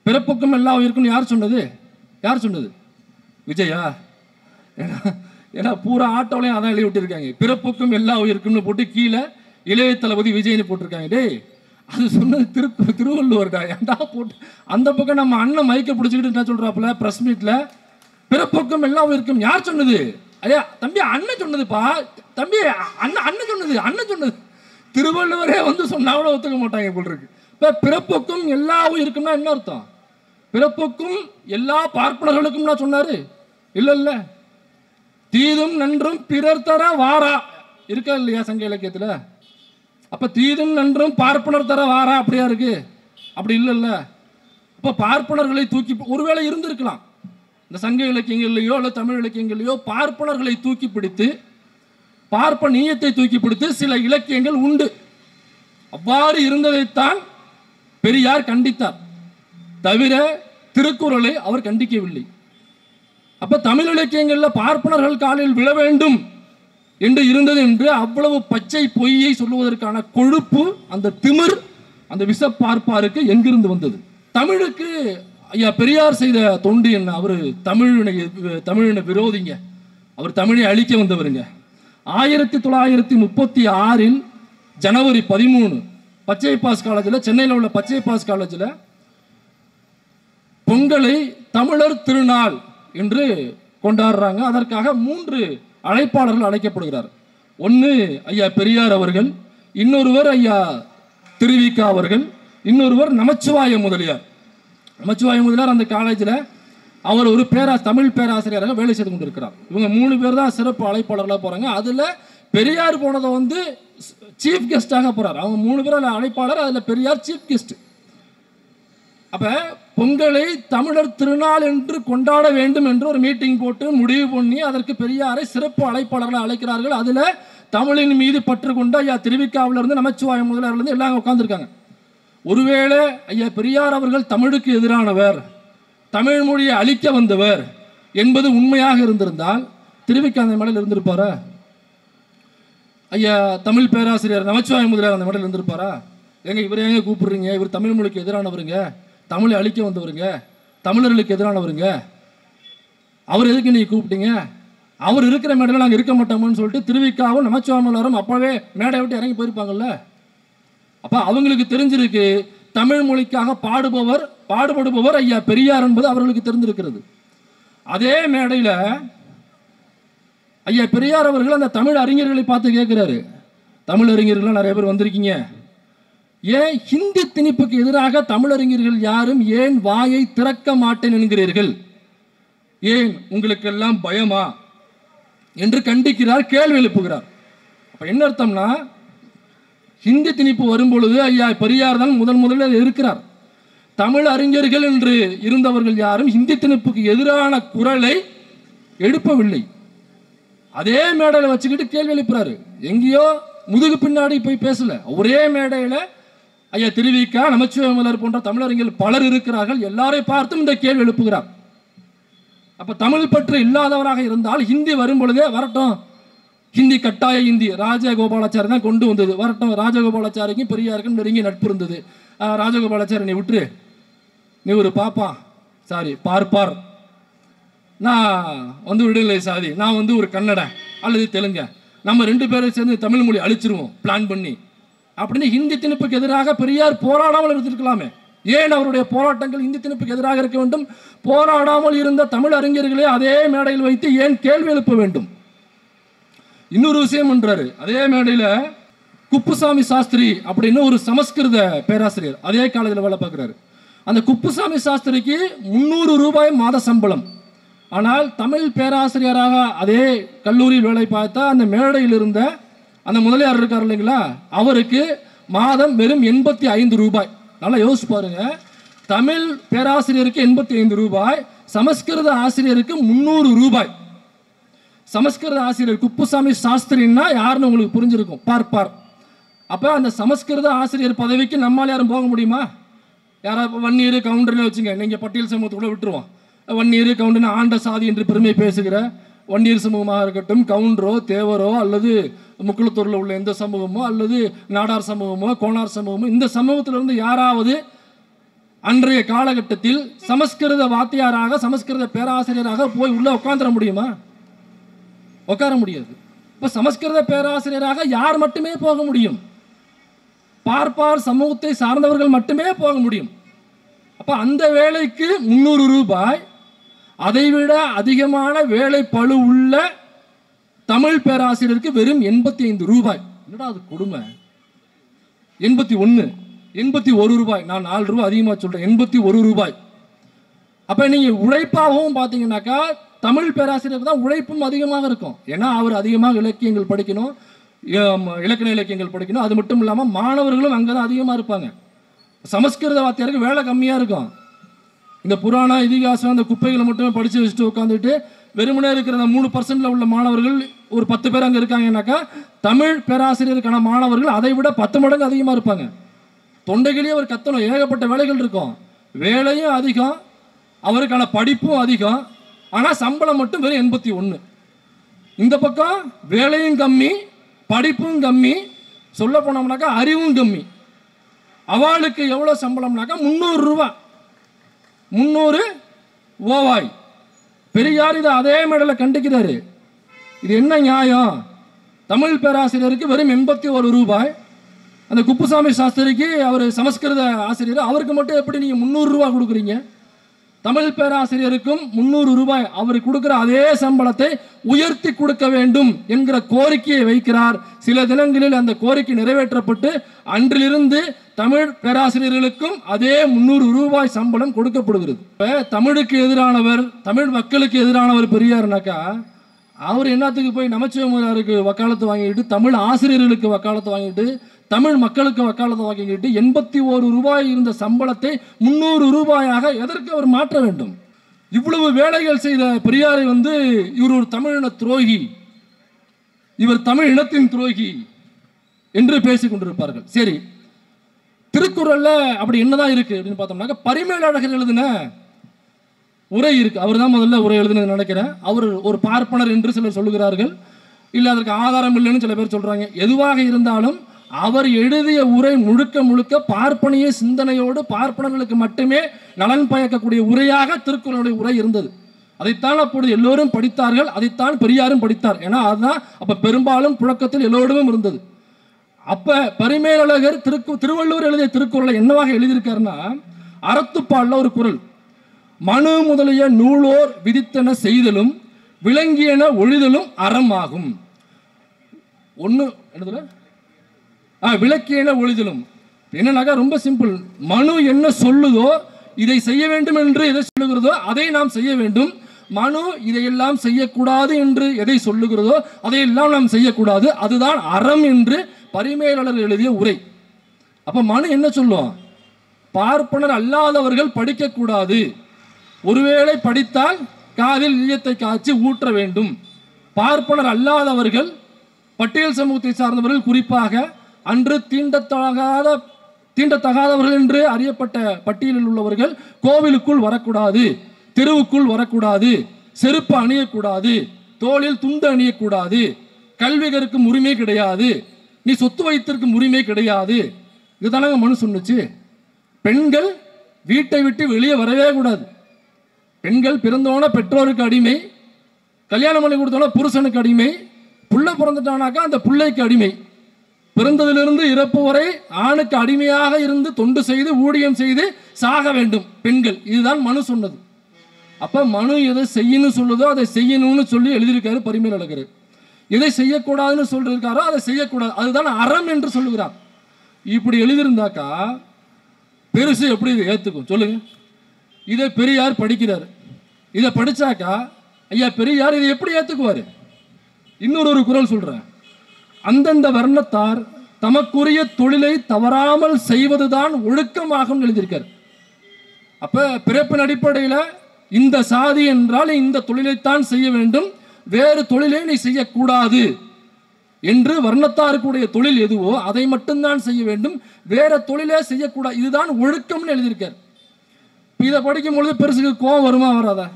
Speaker 1: பிறப்புக்கும் எல்லா உயிர்க்கும் யார் சொன்னது? யார் சொன்னது? விஜயா? ஏன்னா பூரா ஆட்டோலையும் அதான் எழுதி விட்டுருக்காங்க, பிறப்புக்கும் எல்லா உயிருக்கும்னு போட்டு கீழே இளைய தளபதி விஜய்னு போட்டிருக்காங்க. டேய் அது சொன்னது திருவள்ளுவர்டா, ஏன்டா போட்டு அந்த பக்கம் நம்ம அண்ணன் மைக்க பிடிச்சிக்கிட்டு என்ன சொல்றாப்புல பிரஸ் மீட்ல, பிறப்புக்கும் எல்லாம் இருக்கும். யார் சொன்னது? ஐயா தம்பி அண்ணன் சொன்னதுப்பா, தம்பி அண்ணன் சொன்னது. திருவள்ளுவரே வந்து சொன்னா கூட ஒத்துக்க மாட்டாங்க போல் இருக்கு. இப்ப பிறப்புக்கும் எல்லா உயிருக்கும்னா என்ன அர்த்தம்? பிறப்புக்கும் எல்லா பார்ப்பனர்களுக்கும் நான் சொன்னாரு இல்ல. தீதும் நன்றும் பிறர் தர வாரா இருக்கா இல்லையா சங்க இலக்கியத்துல? அப்ப தீதும் நன்றும் பார்ப்பனர் தர வாரா அப்படியா இருக்கு? அப்படி இல்லைல்ல. அப்ப பார்ப்பனர்களை தூக்கி ஒருவேளை இருந்திருக்கலாம் இந்த சங்க இலக்கியங்கள்லையோ அல்ல தமிழ் இலக்கியங்களையோ, பார்ப்பனர்களை தூக்கி பிடித்து பார்ப்பனியத்தை தூக்கி பிடித்து சில இலக்கியங்கள் உண்டு. அவ்வாறு இருந்ததைத்தான் பெரியார் கண்டித்தார், தவிர திருக்குறளை அவர் கண்டிக்கவில்லை. அப்ப தமிழ் இலக்கியங்கள்ல பார்ப்பனர்கள் காலில் விழ வேண்டும் என்று இருந்தது என்று அவ்வளவு பச்சை பொய்யை சொல்லுவதற்கான கொழுப்பு, அந்த திமிர் அந்த விஷ பார்ப்பாருக்கு எங்கிருந்து வந்தது? தமிழுக்கு ஐயா பெரியார் செய்த தொண்டு என்ன? அவர் தமிழின விரோதிங்க, அவர் தமிழை அழிக்க வந்தவருங்க. 1936 ஜனவரி 13 பச்சை பாஸ் காலேஜில், சென்னையில் உள்ள பச்சை பாஸ் காலேஜில் பொங்கலை தமிழர் திருநாள் என்று கொண்டாடுறாங்க. அதற்காக 3 அழைப்பாளர்கள் அழைக்கப்படுகிறார். ஒன்று ஐயா பெரியார் அவர்கள், இன்னொருவர் ஐயா திருவிக்கா அவர்கள், இன்னொருவர் நமச்சிவாய முதலியார். நமச்சிவாய முதலியார் அந்த காலேஜில் அவர் ஒரு தமிழ் பேராசிரியராக வேலை செய்து கொண்டிருக்கிறார். இவங்க 3 பேர் தான் சிறப்பு அழைப்பாளர்களாக போகிறாங்க. அதில் பெரியார் போனதை வந்து சீஃப் கெஸ்டாக போகிறார். அவங்க 3 பேர் அழைப்பாளர், அதில் பெரியார் சீஃப் கெஸ்ட். அப்போ பொங்கலை தமிழர் திருநாள் என்று கொண்டாட வேண்டும் என்று ஒரு மீட்டிங் போட்டு முடிவு பண்ணி அதற்கு பெரியாரை சிறப்பு அழைப்பாளர்களை அழைக்கிறார்கள். அதில் தமிழின் மீது பற்று கொண்ட ஐயா திருவிக்காவிலிருந்து நமச்சிவாய முதலியார்லேருந்து எல்லாம் உட்கார்ந்துருக்காங்க. ஒருவேளை ஐயா பெரியார் அவர்கள் தமிழுக்கு எதிரானவர், தமிழ் மொழியை அழிக்க வந்தவர் என்பது உண்மையாக இருந்திருந்தால் திருவிக்கா அந்த மேடையில் இருந்திருப்பாரா? ஐயா தமிழ் பேராசிரியர் நமச்சிவாய முதலியார் அந்த மேடையில் இருந்திருப்பாரா? எங்க இவரை எங்க கூப்பிடுறீங்க? இவர் தமிழ் மொழிக்கு எதிரானவருங்க, தமிழை அழிக்க வந்தவருங்க, தமிழர்களுக்கு எதிரானவருங்க, அவர் எதுக்கு நீ கூப்பிட்டீங்க? அவர் இருக்கிற மேடையில் நாங்கள் இருக்க மாட்டோம்னு சொல்லிட்டு திருவிக்காவும் நமச்சிவாய முதலியாரும் அப்பவே மேடை விட்டு இறங்கி போயிருப்பாங்கல்ல. அப்ப அவங்களுக்கு தெரிஞ்சிருக்கு தமிழ் மொழிக்காக பாடுபடுபவர் ஐயா பெரியார் என்பது அவர்களுக்கு தெரிந்திருக்கிறது. அதே மேடையில் ஐயா பெரியார் அவர்கள் அந்த தமிழ் அறிஞர்களை பார்த்து கேட்கிறாரு, தமிழ் அறிஞர்கள் நிறைய பேர் வந்திருக்கீங்க, ஏன் ஹிந்தி திணிப்புக்கு எதிராக தமிழறிஞர்கள் யாரும் ஏன் வாயை திறக்க மாட்டேன் என்கிறீர்கள்? ஏன் உங்களுக்கெல்லாம் பயமா என்று கண்டிக்கிறார், கேள்வி எழுப்புகிறார். அப்ப என்ன அர்த்தம்னா, ஹிந்தி திணிப்பு வரும்பொழுது ஐயா பெரியார் தான் முதலில் இருக்கிறார். தமிழ் அறிஞர்கள் என்று இருந்தவர்கள் யாரும் ஹிந்தி திணிப்புக்கு எதிரான குரலை எழுப்பவில்லை. அதே மேடையில் வச்சுக்கிட்டு கேள்வி எழுப்புறாரு. எங்கேயோ முதுகு பின்னாடி போய் பேசல, ஒரே மேடையில் ஐயா திருவிக்கா, நமச்சிவாயமலர் போன்ற தமிழறிஞர்கள் பலர் இருக்கிறார்கள். எல்லாரையும் பார்த்தும் இந்த கேள்வி எழுப்புகிறார். அப்ப தமிழ் பற்று இல்லாதவராக இருந்தால் ஹிந்தி வரும் பொழுதே வரட்டும், ஹிந்தி கட்டாய ஹிந்தி ராஜகோபாலாச்சாரி தான் கொண்டு வந்தது, வரட்டும். ராஜகோபாலாச்சாரிக்கும் பெரியாருக்கும் நெருங்கிய நட்பு இருந்தது. ராஜகோபாலாச்சாரி நீ விட்டுரு, நீ ஒரு பாப்பா, சாரி பார்ப்பார், நான் விடுதலை சாதி, நான் ஒரு கன்னட அல்லது தெலுங்க, நம்ம 2 பேரும் சேர்ந்து தமிழ் மொழி அழிச்சிருவோம் பிளான் பண்ணி அப்படின்னு ஹிந்தி திணிப்புக்கு எதிராக பெரியார் போராடாமல் இருந்திருக்கலாமே. ஏன் அவருடைய போராட்டங்கள் ஹிந்தி திணிப்புக்கு எதிராக இருக்க வேண்டும்? போராடாமல் இருந்த தமிழ் அறிஞர்களே அதே மேடையில் வைத்து ஏன் கேள்வி எழுப்ப வேண்டும்? இன்னொரு விஷயம் என்றாரு அதே மேடையில், குப்புசாமி சாஸ்திரி அப்படின்னு ஒரு சமஸ்கிருத பேராசிரியர் அதே காலேஜில் வேலை பார்க்குறாரு. அந்த குப்புசாமி சாஸ்திரிக்கு 300 ரூபாய் மாத சம்பளம். ஆனால் தமிழ் பேராசிரியராக அதே கல்லூரியில் வேலை பார்த்தா அந்த மேடையில் இருந்த அந்த முதலியார் இருக்கார் இல்லைங்களா, அவருக்கு மாதம் வெறும் 85 ரூபாய். நல்லா யோசிச்சு பாருங்க, தமிழ் பேராசிரியருக்கு 85 ரூபாய், சமஸ்கிருத ஆசிரியருக்கு 300 ரூபாய். சமஸ்கிருத ஆசிரியர் குப்புசாமி சாஸ்திரின்னா யாருன்னு உங்களுக்கு புரிஞ்சிருக்கும், பார்ப்பார். அப்போ அந்த சமஸ்கிருத ஆசிரியர் பதவிக்கு நம்மால் யாரும் போக முடியுமா? யாராவது வன்னியர் கவுண்டர்னு வச்சுங்க, நீங்கள் பட்டியல் சமூகத்தோட விட்டுருவோம். வன்னியர் கவுண்டர்னு ஆண்ட சாதி என்று பெருமை பேசுகிற வன்னியர் சமூகமாக இருக்கட்டும், கவுண்டரோ தேவரோ அல்லது முக்குளத்தூரில் உள்ள எந்த சமூகமோ அல்லது நாடார் சமூகமோ கோனார் சமூகமோ, இந்த சமூகத்திலிருந்து யாராவது அன்றைய காலகட்டத்தில் சமஸ்கிருத வாத்தியாராக சமஸ்கிருத பேராசிரியராக போய் உள்ள உட்காந்துட முடியுமா? உட்கார முடியாது. இப்போ சமஸ்கிருத பேராசிரியராக யார் மட்டுமே போக முடியும்? பார்ப்பார் சமூகத்தை சார்ந்தவர்கள் மட்டுமே போக முடியும். அப்போ அந்த வேலைக்கு 300 ரூபாய், அதைவிட அதிகமான வேலை பளு உள்ள தமிழ் பேராசிரியருக்கு வெறும் 85 ரூபாய். என்னடா அது கொடுமை! 81 ரூபாய். நான் 4 ரூபாய் அதிகமாக சொல்றேன், 81 ரூபாய். அப்ப நீங்க உழைப்பாகவும் பார்த்தீங்கன்னாக்கா தமிழ் பேராசிரியருக்கு தான் உழைப்பும் அதிகமாக இருக்கும். ஏன்னா அவர் அதிகமாக இலக்கியங்கள் படிக்கணும், இலக்கண இலக்கியங்கள் படிக்கணும். அது மட்டும் இல்லாமல் மாணவர்களும் அங்கே தான் அதிகமாக இருப்பாங்க. சமஸ்கிருத வாத்தியாருக்கு வேலை கம்மியாக இருக்கும். இந்த புராண இதிகாசம் அந்த குப்பைகளை மட்டுமே படித்து வச்சுட்டு உட்காந்துட்டு வெறுமனே இருக்கிற 3% உள்ள மாணவர்கள் ஒரு 10 பேர் அங்கே இருக்காங்கன்னாக்கா, தமிழ் பேராசிரியருக்கான மாணவர்கள் அதை விட 10 மடங்கு அதிகமாக இருப்பாங்க. தொண்டைகளையே அவர் கத்தணும், ஏகப்பட்ட வேலைகள் இருக்கும், வேலையும் அதிகம், அவருக்கான படிப்பும் அதிகம். ஆனால் சம்பளம் மட்டும் வெறும் 81. இந்த பக்கம் வேலையும் கம்மி, படிப்பும் கம்மி, சொல்ல போனோம்னாக்கா அறிவும் கம்மி. அவளுக்கு எவ்வளோ சம்பளம்னாக்கா 300 ரூபாய், 300 ஓவாய். பெரியார் இதை அதே மேடையில் கண்டிக்கிறாரு. இது என்ன நியாயம்? தமிழ் பேராசிரியருக்கு வெறும் 81 ரூபாய், அந்த குப்புசாமி சாஸ்திரிக்கு அவர் சமஸ்கிருத ஆசிரியர், அவருக்கு மட்டும் எப்படி நீங்கள் 300 ரூபாய் கொடுக்குறீங்க? தமிழ் பேராசிரியருக்கும் 300 ரூபாய், அவர் கொடுக்கிற அதே சம்பளத்தை உயர்த்தி கொடுக்க வேண்டும் என்கிற கோரிக்கையை வைக்கிறார். சில தினங்களில் அந்த கோரிக்கை நிறைவேற்றப்பட்டு அன்றிலிருந்து தமிழ் பேராசிரியர்களுக்கும் அதே 300 ரூபாய் சம்பளம் கொடுக்கப்படுகிறது. இப்போ தமிழுக்கு எதிரானவர், தமிழ் மக்களுக்கு எதிரானவர் பெரியார்னாக்கா, அவர் என்னத்துக்கு போய் நமச்சிவாயமலருக்கு வக்காலத்து வாங்கிட்டு, தமிழ் ஆசிரியர்களுக்கு வக்காலத்து வாங்கிட்டு, தமிழ் மக்களுக்கு வக்காலத்து வாங்கிக்கிட்டு 81 ரூபாய் இருந்த சம்பளத்தை 300 ரூபாயாக எதற்கு அவர் மாற்ற வேண்டும்? இவ்வளவு வேலைகள் செய்த பெரியாரை இவர் ஒரு தமிழின துரோகி, இவர் தமிழ் இனத்தின் துரோகி என்று பேசிக் கொண்டிருப்பார்கள். சரி, திருக்குறள்ல அப்படி என்னதான் இருக்கு அப்படின்னு பார்த்தோம்னாக்க, பரிமேலழகர் எழுதின உரை இருக்கு. அவர் தான் முதல்ல உரை எழுதினது நினைக்கிறேன். அவர் ஒரு பார்ப்பனர் என்று சிலர் சொல்லுகிறார்கள், இல்லை அதற்கு ஆதாரம் இல்லைன்னு சில பேர் சொல்றாங்க. எதுவாக இருந்தாலும் அவர் எழுதிய உரை முழுக்க முழுக்க பார்ப்பனிய சிந்தனையோடு பார்ப்பனர்களுக்கு மட்டுமே நலன் பயக்கக்கூடிய உரையாக திருக்குறளுடைய உரை இருந்தது. அதைத்தான் அப்பொழுது எல்லோரும் படித்தார்கள், அதைத்தான் பெரியாரும் படித்தார். ஏன்னா அதுதான் அப்ப பெரும்பாலும் புழக்கத்தில் எல்லோருமே இருந்தது. அப்ப பரிமேலழகர் திருவள்ளுவர் எழுதிய திருக்குறளை என்னவாக எழுதியிருக்காருன்னா, அறத்துப்பால்ல ஒரு குறள், மனு முதலிய நூலோர் விதித்தன செய்தலும் விளங்கியன ஒழிதலும் அறமாகும். ஒன்று என்னதுல விளக்கியன ஒழிதலும், என்னன்னாக்கா ரொம்ப சிம்பிள். மனு என்ன சொல்லுதோ, இதை செய்ய வேண்டும் என்று எதை சொல்லுகிறதோ அதை நாம் செய்ய வேண்டும். மனு இதையெல்லாம் செய்யக்கூடாது என்று எதை சொல்லுகிறதோ அதையெல்லாம் நாம் செய்யக்கூடாது. அதுதான் அறம் என்று பரிமேலழகர் எழுதிய உரை. அப்ப மனு என்ன சொல்லும்? பார்ப்பனர் அல்லாதவர்கள் படிக்கக்கூடாது, ஒருவேளை படித்தால் காதில் ஈயத்தை காய்ச்சி ஊற்ற வேண்டும். பார்ப்பனர் அல்லாதவர்கள், பட்டியல் சமூகத்தை சார்ந்தவர்கள், குறிப்பாக அன்று தீண்டத்தகாதவர்கள் என்று அறியப்பட்ட பட்டியலில் உள்ளவர்கள் கோவிலுக்குள் வரக்கூடாது, தெருவுக்குள் வரக்கூடாது, செருப்பு அணியக்கூடாது, தோளில் துண்டு அணியக்கூடாது, கல்வி கற்கும் உரிமை கிடையாது, நீ சொத்து வைத்திருக்கும் உரிமை கிடையாது. இதுதானங்க மனு சொன்னுச்சு. பெண்கள் வீட்டை விட்டு வெளியே வரவே கூடாது. பெண்கள் பிறந்தோன பெற்றோருக்கு அடிமை, கல்யாணம் பண்ணி கொடுத்தோன்னா புருஷனுக்கு அடிமை, புள்ள பிறந்துட்டானாக்கா அந்த பிள்ளைக்கு அடிமை. பிறந்ததிலிருந்து இறப்பு வரை ஆணுக்கு அடிமையாக இருந்து தொண்டு செய்து ஊழியம் செய்து சாக வேண்டும் பெண்கள். இதுதான் மனு சொன்னது. அப்ப மனு எதை செய்யணும் சொல்லுதோ அதை செய்யணும்னு சொல்லி எழுதியிருக்காரு பரிமேலழகர். எதை செய்யக்கூடாதுன்னு சொல்லிருக்காரோ அதை செய்யக்கூடாது, அதுதான் அறம் என்று சொல்லுகிறார். இப்படி எழுதியிருந்தாக்கா பெருசு எப்படி இதை ஏற்றுக்கும் சொல்லுங்க? இதை பெரியார் படிக்கிறார். இதை படிச்சாக்கா ஐயா பெரியார் இதை எப்படி ஏற்றுக்குவார்? இன்னொரு குறள் சொல்றேன். அந்தந்த வர்ணத்தார் தமக்குரிய தொழிலை தவறாமல் செய்வதுதான் ஒழுக்கமாகும் எழுதியிருக்கார். அப்ப பிறப்பின் அடிப்படையில் இந்த சாதி என்றால் இந்த தொழிலைத்தான் செய்ய வேண்டும், வேறு தொழிலை நீ செய்யக்கூடாது என்று வர்ணத்தாருக்குடைய தொழில் எதுவோ அதை மட்டும்தான் செய்ய வேண்டும், வேற தொழிலே செய்யக்கூடாது. இதுதான் ஒழுக்கம்னு எழுதியிருக்கார். இதை படிக்கும் பொழுது பெருசுக்கு கோபம் வருமா வராதா?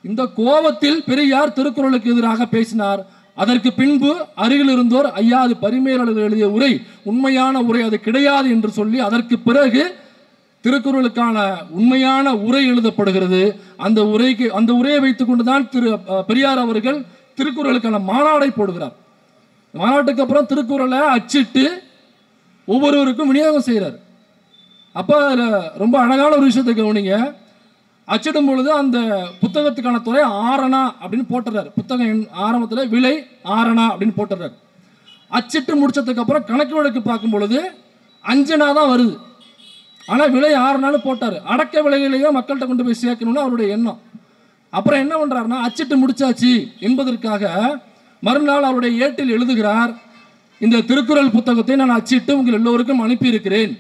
Speaker 1: இந்த கோபத்தில் பெரியார் திருக்குறளுக்கு எதிராக பேசினார். அதற்கு பின்பு அருகில் இருந்தோர் ஐயா அது பரிமேலழகர் எழுதிய உரை உண்மையான உரை, அது கிடையாது என்று சொல்லி அதற்கு பிறகு திருக்குறளுக்கான உண்மையான உரை எழுதப்படுகிறது. அந்த உரையை வைத்துக் கொண்டுதான் பெரியார் அவர்கள் திருக்குறளுக்கான மாநாடை போடுகிறார். மாநாட்டுக்கு அப்புறம் திருக்குறளை அச்சிட்டு ஒவ்வொருவருக்கும் விநியோகம் செய்கிறார். அப்போ அதில் ரொம்ப அழகான ஒரு விஷயத்தை கவனிங்க. அச்சிடும் பொழுது அந்த புத்தகத்துக்கான துறை ஆரணா அப்படின்னு போட்டுறாரு. புத்தகம் ஆரம்பத்தில் விலை ஆரணா அப்படின்னு போட்டுறாரு. அச்சிட்டு முடிச்சதுக்கு அப்புறம் கணக்கு வழக்கு பார்க்கும் பொழுது 5 தான் வருது. ஆனால் விலை 6 போட்டார். அடக்க விலையிலேயே மக்கள்கிட்ட கொண்டு போய் சேர்க்கணும்னு அவருடைய எண்ணம். அப்புறம் என்ன பண்ணுறாருன்னா அச்சிட்டு முடிச்சாச்சு என்பதற்காக மறுநாள் அவருடைய ஏட்டில் எழுதுகிறார், இந்த திருக்குறள் புத்தகத்தை நான் அச்சிட்டு உங்கள் எல்லோருக்கும் அனுப்பியிருக்கிறேன்,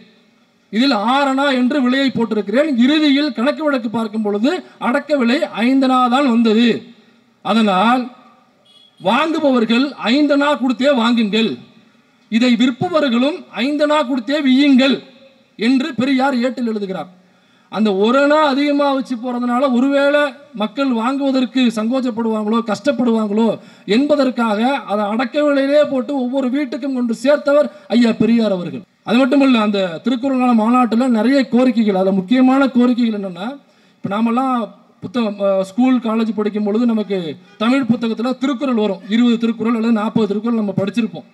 Speaker 1: இதில் 6 என்று விலையை போட்டிருக்கிறேன். இறுதியில் கணக்கு வழக்கு பார்க்கும் பொழுது அடக்க விலை 5 தான் வந்தது. அதனால் வாங்குபவர்கள் 5 கொடுத்தே வாங்குங்கள், இதை விற்பவர்களும் 5 கொடுத்தே வியுங்கள் என்று பெரியார் ஏட்டில் எழுதுகிறார். அந்த 1 அதிகமாக வச்சு போறதுனால ஒருவேளை மக்கள் வாங்குவதற்கு சங்கோச்சப்படுவாங்களோ கஷ்டப்படுவாங்களோ என்பதற்காக அதை அடக்க விலையிலே போட்டு ஒவ்வொரு வீட்டுக்கும் கொண்டு சேர்த்தவர் ஐயா பெரியார் அவர்கள். அது மட்டும் இல்லை, அந்த திருக்குறளான மாநாட்டில் நிறைய கோரிக்கைகள், அதில் முக்கியமான கோரிக்கைகள் என்னென்னா, இப்போ நாமெல்லாம் ஸ்கூல் காலேஜ் படிக்கும் பொழுது நமக்கு தமிழ் புத்தகத்தில் திருக்குறள் வரும். 20 திருக்குறள் அல்லது 40 திருக்குறள் நம்ம படிச்சிருப்போம்.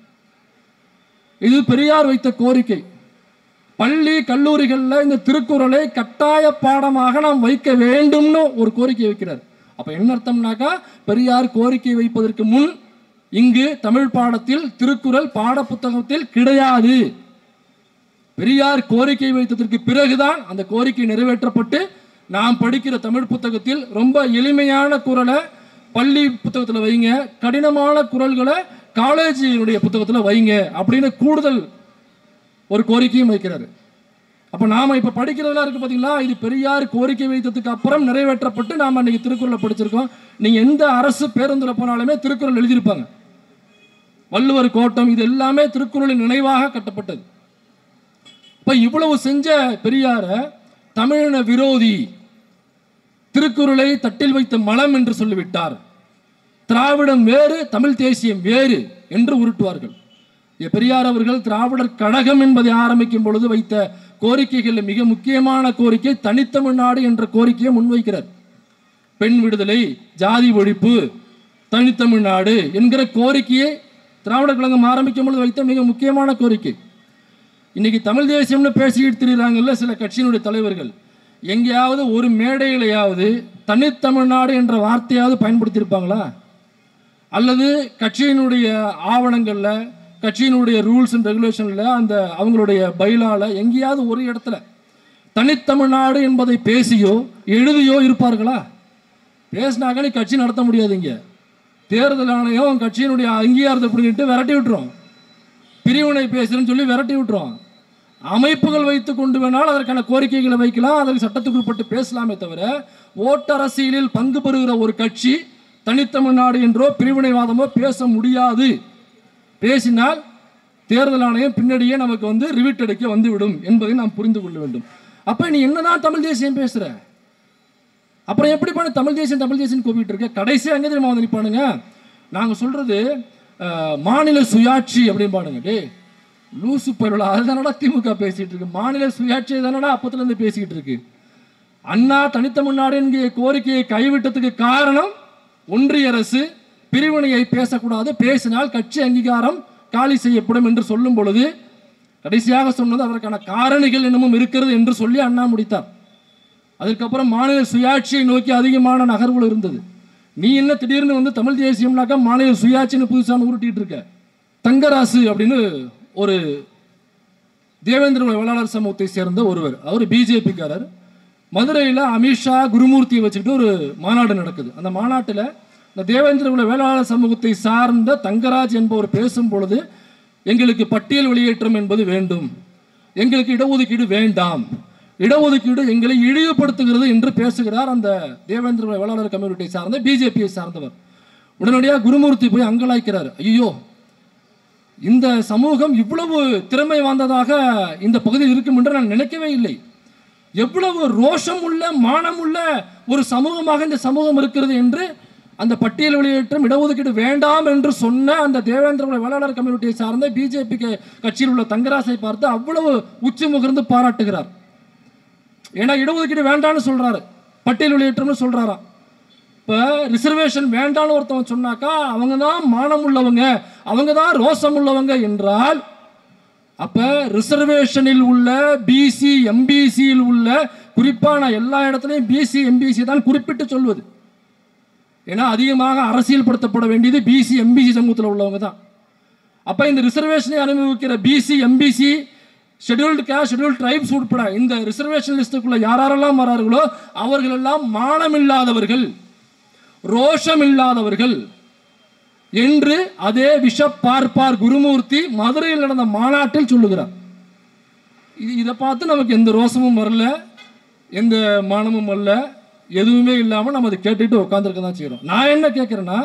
Speaker 1: இது பெரியார் வைத்த கோரிக்கை. பள்ளி கல்லூரிகளில் இந்த திருக்குறளை கட்டாய பாடமாக நாம் வைக்க வேண்டும்னு ஒரு கோரிக்கை வைக்கிறார். அப்போ என்ன அர்த்தம்னாக்கா, பெரியார் கோரிக்கை வைப்பதற்கு முன் இங்கு தமிழ் பாடத்தில் திருக்குறள் பாட புத்தகத்தில் கிடையாது. பெரியார் கோரிக்கை வைத்ததற்கு பிறகுதான் அந்த கோரிக்கை நிறைவேற்றப்பட்டு நாம் படிக்கிற தமிழ் புத்தகத்தில் ரொம்ப எளிமையான குறளை பள்ளி புத்தகத்தில் வைங்க, கடினமான குறள்களை காலேஜினுடைய புத்தகத்தில் வைங்க அப்படின்னு கூடுதல் ஒரு கோரிக்கையும் வைக்கிறாரு. அப்போ நாம் இப்போ படிக்கிறதெல்லாம் இருக்குது பார்த்தீங்களா, இது பெரியார் கோரிக்கை வைத்ததுக்கு அப்புறம் நிறைவேற்றப்பட்டு நாம் அன்றைக்கி திருக்குறளை படிச்சிருக்கோம். நீங்கள் எந்த அரசு பேருந்தில் போனாலுமே திருக்குறள் எழுதியிருப்பாங்க. வள்ளுவர் கோட்டம் இது எல்லாமே திருக்குறளின் நினைவாக கட்டப்பட்டது. இப்போ இவ்வளவு செஞ்ச பெரியார தமிழின விரோதி, திருக்குறளை தட்டில் வைத்த மலம் என்று சொல்லிவிட்டார், திராவிடம் வேறு தமிழ் தேசியம் வேறு என்று உருட்டுவார்கள். பெரியார் அவர்கள் திராவிடர் கழகம் என்பதை ஆரம்பிக்கும் பொழுது வைத்த கோரிக்கைகள் மிக முக்கியமான கோரிக்கை தனித்தமிழ்நாடு என்ற கோரிக்கையை முன்வைக்கிறார். பெண் விடுதலை, ஜாதி ஒழிப்பு, தனித்தமிழ்நாடு என்கிற கோரிக்கையை திராவிடர் கழகம் ஆரம்பிக்கும் பொழுது வைத்த மிக முக்கியமான கோரிக்கை. இன்னைக்கு தமிழ் தேசியம்னு பேசிக்கிட்டு திரிகிறாங்கல்ல சில கட்சியினுடைய தலைவர்கள், எங்கேயாவது ஒரு மேடையிலையாவது தனித்தமிழ்நாடு என்ற வார்த்தையாவது பயன்படுத்தியிருப்பாங்களா? அல்லது கட்சியினுடைய ஆவணங்களில் கட்சியினுடைய ரூல்ஸ் அண்ட் ரெகுலேஷனில் அந்த அவங்களுடைய பைலால எங்கேயாவது ஒரு இடத்துல தனித்தமிழ்நாடு என்பதை பேசியோ எழுதியோ இருப்பார்களா? பேசினாக்க நீ கட்சி நடத்த முடியாதுங்க. தேர்தல் ஆணையம் கட்சியினுடைய அங்கீகாரத்தை பிடிக்கிட்டு விரட்டி விட்டுரும். பிரிவினை பேசுறேன்னு சொல்லி விரட்டி விட்டுரும். அமைப்புகள் வைத்து கொண்டு வேணால் அதற்கான கோரிக்கைகளை வைக்கலாம், அதற்கு சட்டத்துக்கு உட்பட்டு பேசலாமே தவிர ஓட்டரசியலில் பங்கு பெறுகிற ஒரு கட்சி தனித்தமிழ்நாடு என்றோ பிரிவினைவாதமோ பேச முடியாது. பேசினால் தேர்தல் ஆணையம் பின்னாடியே நமக்கு ரிவிட் அடிக்க வந்துவிடும் என்பதை நாம் புரிந்து கொள்ள வேண்டும். அப்ப நீ என்னதான் தமிழ் தேசியம் பேசுற, அப்புறம் எப்படி பண்ண தமிழ் தேசியம் கூப்பிட்டு இருக்க? கடைசி அங்கே தெரியுமா நிற்பானுங்க, நாங்கள் சொல்றது மாநில சுயாட்சி அப்படின்னு பாடுங்க. டே லூசு பயிரோட அதுதானடா திமுக பேசிட்டு இருக்கு. மாநில சுயாட்சி தானடா அப்பத்துல இருந்து பேசிக்கிட்டு இருக்கு. அண்ணா தனித்தமிழ்நாடு என்கிற கோரிக்கையை கைவிட்டதுக்கு காரணம் ஒன்றிய அரசு பிரிவினையை பேசக்கூடாது, பேசினால் கட்சி அங்கீகாரம் காலி செய்யப்படும் என்று சொல்லும் பொழுது கடைசியாக சொன்னது அதற்கான காரணிகள் என்னமும் இருக்கிறது என்று சொல்லி அண்ணா முடித்தார். அதுக்கப்புறம் மாநில சுயாட்சியை நோக்கி அதிகமான நகர்வுகள் இருந்தது. நீ என்ன திடீர்னு தமிழ் தேசியம்னாக்கா மாநில சுயாட்சின்னு புதுசாக உருட்டிட்டு இருக்க. தங்கராசு அப்படின்னு ஒரு தேவேந்திர வேளாளர் சமூகத்தை சேர்ந்த ஒருவர், அவர் பிஜேபிக்காரர். மதுரையில் அமித்ஷா குருமூர்த்தியை வச்சுக்கிட்டு ஒரு மாநாடு நடக்குது. அந்த மாநாட்டில் இந்த தேவேந்திர வேளாளர் சமூகத்தை சார்ந்த தங்கராஜ் என்பவர் பேசும் பொழுது எங்களுக்கு பட்டியல் வெளியேற்றம் என்பது வேண்டும், எங்களுக்கு இடஒதுக்கீடு வேண்டாம், இடஒதுக்கீடு எங்களை இழிவுபடுத்துகிறது என்று பேசுகிறார் அந்த தேவேந்திர வேளாளர் கம்யூனிட்டியை சார்ந்த பிஜேபியை சார்ந்தவர். உடனடியாக குருமூர்த்தி போய் அங்கலாய்க்கிறார். ஐயோ, இந்த சமூகம் இவ்வளவு திறமை வாய்ந்ததாக இந்த பகுதியில் இருக்கும் என்று நான் நினைக்கவே இல்லை. எவ்வளவு ரோஷம் உள்ள மானம் உள்ள ஒரு சமூகமாக இந்த சமூகம் இருக்கிறது என்று அந்த பட்டியல் வெளியேற்றம் இடஒதுக்கீடு வேண்டாம் என்று சொன்ன அந்த தேவேந்திர வேளாளர் கம்யூனிட்டியை சார்ந்த பிஜேபி கட்சியில் உள்ள தங்கராசை பார்த்து அவ்வளவு உச்சி முகர்ந்து பாராட்டுகிறார். ஏன்னா இடஒதுக்கீடு வேண்டான்னு சொல்றாரு, பட்டியல் வெளியேற்றம்னு சொல்றாராம். இப்போ ரிசர்வேஷன் வேண்டான்னு ஒருத்தவங்க சொன்னாக்கா அவங்க தான் மானம் உள்ளவங்க, அவங்க தான் ரோசம் உள்ளவங்க என்றால், அப்ப ரிசர்வேஷனில் உள்ள பிசி எம்பிசியில் உள்ள குறிப்பான எல்லா இடத்துலையும் பிசி எம்பிசி தான் குறிப்பிட்டு சொல்வது. ஏன்னா அதிகமாக அரசியல் படுத்தப்பட வேண்டியது பிசி எம்பிசி சமூகத்தில் உள்ளவங்க தான். அப்ப இந்த ரிசர்வேஷனை அனுபவிக்கிற BC MBC scheduled caste scheduled tribes உட்பட இந்த ரிசர்வேஷன் லிஸ்டுக்குள்ள யாரெல்லாம் வரார்களோ அவர்கள் எல்லாம் மானம் இல்லாதவர்கள், ரோஷம் இல்லாதவர்கள் என்று அதே விஷ பார்ப்பார் குருமூர்த்தி மதுரையில் நடந்த மாநாட்டில் சொல்லுகிறார். இதை பார்த்து நமக்கு எந்த ரோஷமும் வரல, எந்த மானமும் வரல, எதுவுமே இல்லாமல் நம்ம அதை கேட்டுட்டு உட்காந்துருக்க தான் செய்கிறோம். நான் என்ன கேட்குறேன்னா,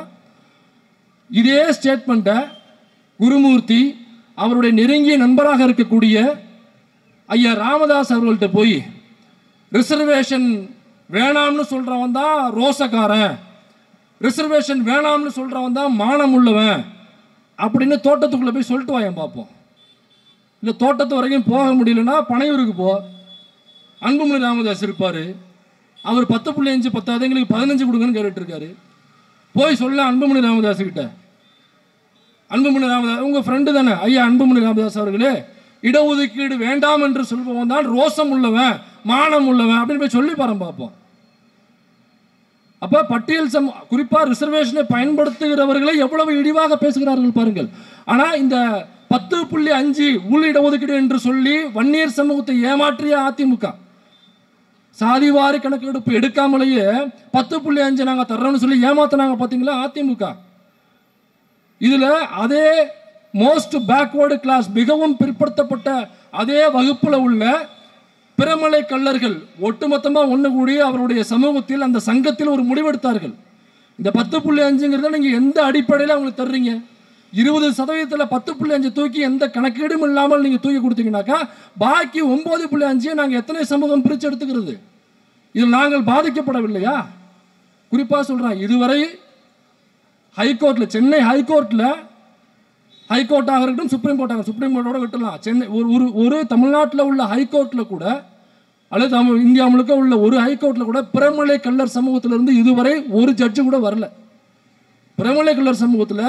Speaker 1: இதே ஸ்டேட்மெண்ட்டை குருமூர்த்தி அவருடைய நெருங்கிய நண்பராக இருக்கக்கூடிய ஐயா ராமதாஸ் அவர்கள்ட்ட போய் ரிசர்வேஷன் வேணாம்னு சொல்றவன் தான் ரோசக்காரன், ரிசர்வேஷன் வேணாம்னு சொல்றவன் தான் மானம் உள்ளவன் அப்படின்னு தோட்டத்துக்குள்ள போய் சொல்லிட்டு வாயன் பார்ப்போம். இல்லை தோட்டத்து வரைக்கும் போக முடியலன்னா பனையூருக்கு போ, அன்புமணி ராமதாஸ் இருப்பார், அவர் 10.5 10 எங்களுக்கு 15 கொடுங்கன்னு கேட்டுட்டு இருக்காரு. போய் சொல்ல அன்புமணி ராமதாஸ் கிட்ட, அன்புமணி ராமதாஸ் உங்க ஃப்ரெண்டு தானே ஐயா அன்புமணி ராமதாஸ் அவர்களே, இடஒதுக்கீடு வேண்டாம் என்று சொல்பவன் தான் ரோசம் உள்ளவன் மானம் உள்ளவன் அப்படின்னு போய் சொல்லி பாருங்க பார்ப்போம். அப்ப பட்டியல் குறிப்பா ரிசர்வேஷனை பயன்படுத்துகிறவர்களை எவ்வளவு இழிவாக பேசுகிறார்கள் பாருங்கள். ஆனா இந்த 10.5 உள் இடஒதுக்கீடு என்று சொல்லி வன்னியர் சமூகத்தை ஏமாற்றிய அதிமுக சாதிவாரி கணக்கெடுப்பு எடுக்காமலேயே 10.5 நாங்க தர்றோம்னு சொல்லி ஏமாத்தினாங்க பாத்தீங்களா அதிமுக. இதுல அதே மோஸ்ட் பேக்வர்டு கிளாஸ் மிகவும் பிற்படுத்தப்பட்ட அதே வகுப்புல உள்ள பிரமலை கள்ளர்கள் ஒட்டுமொத்தமா ஒன்று கூடி அவருடைய சமூகத்தில் அந்த சங்கத்தில் ஒரு முடிவெடுத்தார்கள். இந்த 10.5ங்கிறத நீங்க எந்த அடிப்படையில் அவங்களுக்கு தர்றீங்க? 20% 10.5 தூக்கி எந்த கணக்கீடும் இல்லாமல் நீங்க தூக்கி கொடுத்தீங்கன்னாக்கா பாக்கி 9.5 நாங்க எத்தனை சமூகம் பிரிச்சு எடுத்துக்கிறது? இதில் நாங்கள் பாதிக்கப்படவில்லையா? குறிப்பா சொல்றேன், இதுவரை ஹைகோர்ட்ல சென்னை ஹைகோர்ட்ல ஹைகோர்ட்டாக இருக்கட்டும் சுப்ரீம் கோர்ட்டாக, சுப்ரீம் கோர்ட்டோட விட்டுலாம், சென்னை ஒரு தமிழ்நாட்டில் உள்ள ஹைகோர்ட்டில் கூட அல்லது இந்தியா முழுக்க உள்ள ஒரு ஹைகோர்ட்டில் கூட பிரமலை கள்ளர் சமூகத்திலிருந்து இதுவரை ஒரு ஜட்ஜு கூட வரல. பிரமலை கள்ளர் சமூகத்தில்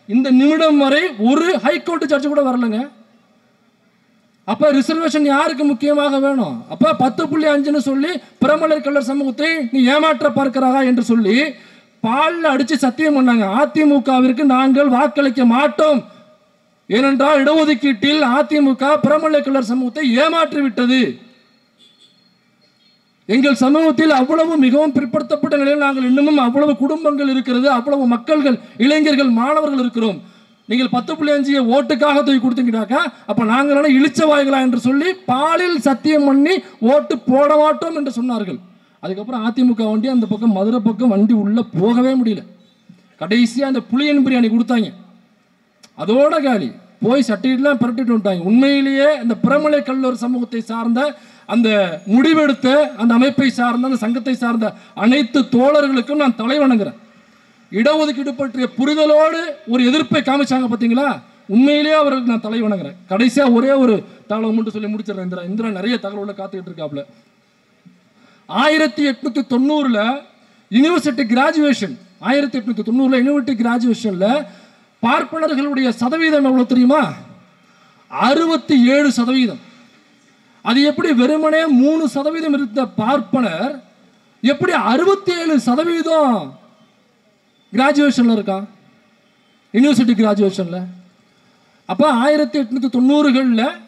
Speaker 1: இந்த நிமிடம் வரை ஒரு ஹைகோர்ட் ஜட்ஜு கூட வரலங்க. அப்ப ரிசர்வேஷன் யாருக்கு முக்கியமாக வேணும்? அப்ப 10.5ன்னு சொல்லி பிரமலை கள்ளர் சமூகத்தை நீ ஏமாற்ற பார்க்கிறாரா என்று சொல்லி பால்ல அடிச்சு சத்தியம் பண்ணாங்க. அதிமுகவிற்கு நாங்கள் வாக்களிக்க மாட்டோம் ஏனென்றால் இடஒதுக்கீட்டில் அதிமுக பிரமலை கல்லர் சமூகத்தை ஏமாற்றி விட்டது. எங்கள் சமூகத்தில் அவ்வளவு மிகவும் பிற்படுத்தப்பட்ட நிலையில் நாங்கள் இன்னமும் அவ்வளவு குடும்பங்கள் இருக்கிறது, அவ்வளவு மக்கள்கள், இளைஞர்கள், மாணவர்கள் இருக்கிறோம். நீங்கள் 10.5 ஓட்டுக்காக தூக்கி கொடுத்தீங்கன்னாக்கா அப்ப நாங்கள் இழிச்சவாய்களா என்று சொல்லி பாலில் சத்தியம் பண்ணி ஓட்டு போட மாட்டோம் என்று சொன்னார்கள். அதுக்கப்புறம் அதிமுக வண்டி அந்த பக்கம் மதுரை பக்கம் வண்டி உள்ள போகவே முடியல. கடைசியா அந்த புளியன் பிரியாணி கொடுத்தாங்க, அதோட காலி போய் சட்டிலாம் பரட்டிட்டு விட்டாங்க. உண்மையிலேயே அந்த பிரமலை கல்லூர் சமூகத்தை சார்ந்த அந்த முடிவெடுத்த அந்த அமைப்பை சார்ந்த அந்த சங்கத்தை சார்ந்த அனைத்து தோழர்களுக்கும் நான் தலை வணங்குறேன். இடஒதுக்கீடு பற்றிய புரிதலோடு ஒரு எதிர்ப்பை காமிச்சாங்க பார்த்தீங்களா, உண்மையிலேயே அவர்களுக்கு நான் தலை வணங்குறேன். கடைசியா ஒரே ஒரு தகவல் மட்டும் சொல்லி முடிச்சிடறேன். இந்திரா நிறைய தகவல்களை காத்துக்கிட்டு இருக்காப்ல. 1890 யூனிவர்சிட்டி கிராஜுவேஷன், 1890 யூனிவர்சிட்டி கிராஜுவேஷன்ல பார்ப்பனர்களுடைய சதவீதம் எவ்வளவு தெரியுமா? 67%. அது எப்படி வெறுமனே 3% இருந்த பார்ப்பனர் எப்படி 67% கிராஜுவேஷன்ல இருக்கான், யூனிவர்சிட்டி கிராஜுவேஷன்ல? அப்ப 1890களில்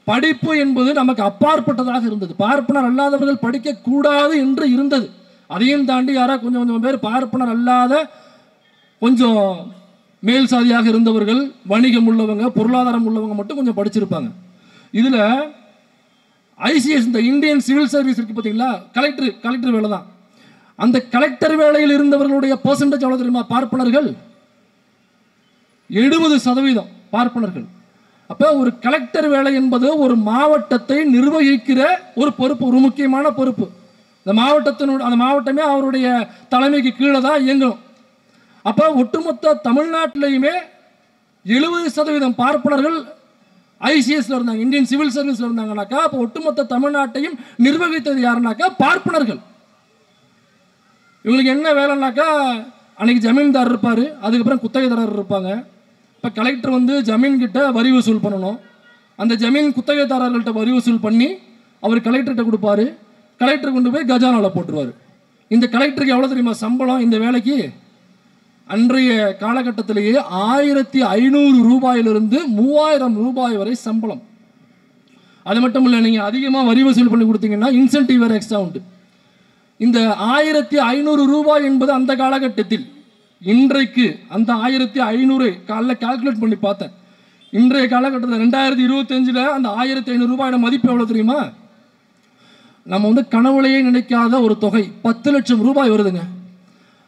Speaker 1: படிப்பு என்பது நமக்கு அப்பாற்பட்டதாக இருந்தது. பார்ப்பனர் அல்லாதவர்கள் படிக்க கூடாது என்று இருந்தது. அதையும் தாண்டி யாரா கொஞ்சம் பேர் பார்ப்பனர் அல்லாத கொஞ்சம் மேல் சாதியாக இருந்தவர்கள், வணிகம் உள்ளவங்க, பொருளாதாரம் உள்ளவங்க மட்டும் கொஞ்சம் படிச்சிருப்பாங்க. இதுல ஐசிஎஸ், இந்த இந்தியன் சிவில் சர்வீஸ் இருக்கு பார்த்தீங்களா, கலெக்டர் வேலை தான். அந்த கலெக்டர் வேலையில் இருந்தவர்களுடைய பெர்சன்டேஜ் எவ்வளவு தெரியுமா? பார்ப்பனர்கள் 70% பார்ப்பனர்கள். அப்ப ஒரு கலெக்டர் வேலை என்பது ஒரு மாவட்டத்தை நிர்வகிக்கிற ஒரு பொறுப்பு, ஒரு முக்கியமான பொறுப்பு. அந்த மாவட்டமே அவருடைய தலைமைக்கு கீழே தான் இயங்கும். அப்ப ஒட்டுமொத்த தமிழ்நாட்டிலையுமே 70% பார்ப்பனர்கள் ஐசிஎஸ்ல இருந்தாங்க, இந்தியன் சிவில் சர்வீஸ்ல இருந்தாங்கனாக்கா அப்ப ஒட்டுமொத்த தமிழ்நாட்டையும் நிர்வகித்தது யாருனாக்கா பார்ப்பனர்கள். இவங்களுக்கு என்ன வேலைனாக்கா, அன்னைக்கு ஜமீன்தார் இருப்பாரு, அதுக்கப்புறம் குத்தகைதாரர் இருப்பாங்க. இப்போ கலெக்டர் ஜமீன் கிட்ட வரி வசூல் பண்ணணும். அந்த ஜமீன் குத்தகைதாரர்கள்ட்ட வரி வசூல் பண்ணி அவர் கலெக்டர்கிட்ட கொடுப்பாரு. கலெக்டர் கொண்டு போய் கஜானாவில் போட்டுருவார். இந்த கலெக்டருக்கு எவ்வளோ தெரியுமா சம்பளம் இந்த வேலைக்கு? அன்றைய காலகட்டத்திலேயே 1500 ரூபாயிலிருந்து 3000 ரூபாய் வரை சம்பளம். அது மட்டும் இல்லை, நீங்கள் அதிகமாக வரி வசூல் பண்ணி கொடுத்தீங்கன்னா இன்சென்டிவ் வேறு எக்ஸ்ட்ரா உண்டு. இந்த 1500 ரூபாய் என்பது அந்த காலகட்டத்தில், இன்றைக்கு அந்த 1500 காலைல கால்குலேட் பண்ணி பார்த்தேன். இன்றைய காலகட்டத்தில் 2025 அந்த 1500 ரூபாயோட மதிப்பு எவ்வளோ தெரியுமா? நம்ம கனவுலையே நினைக்காத ஒரு தொகை, 10 லட்சம் ரூபாய் வருதுங்க.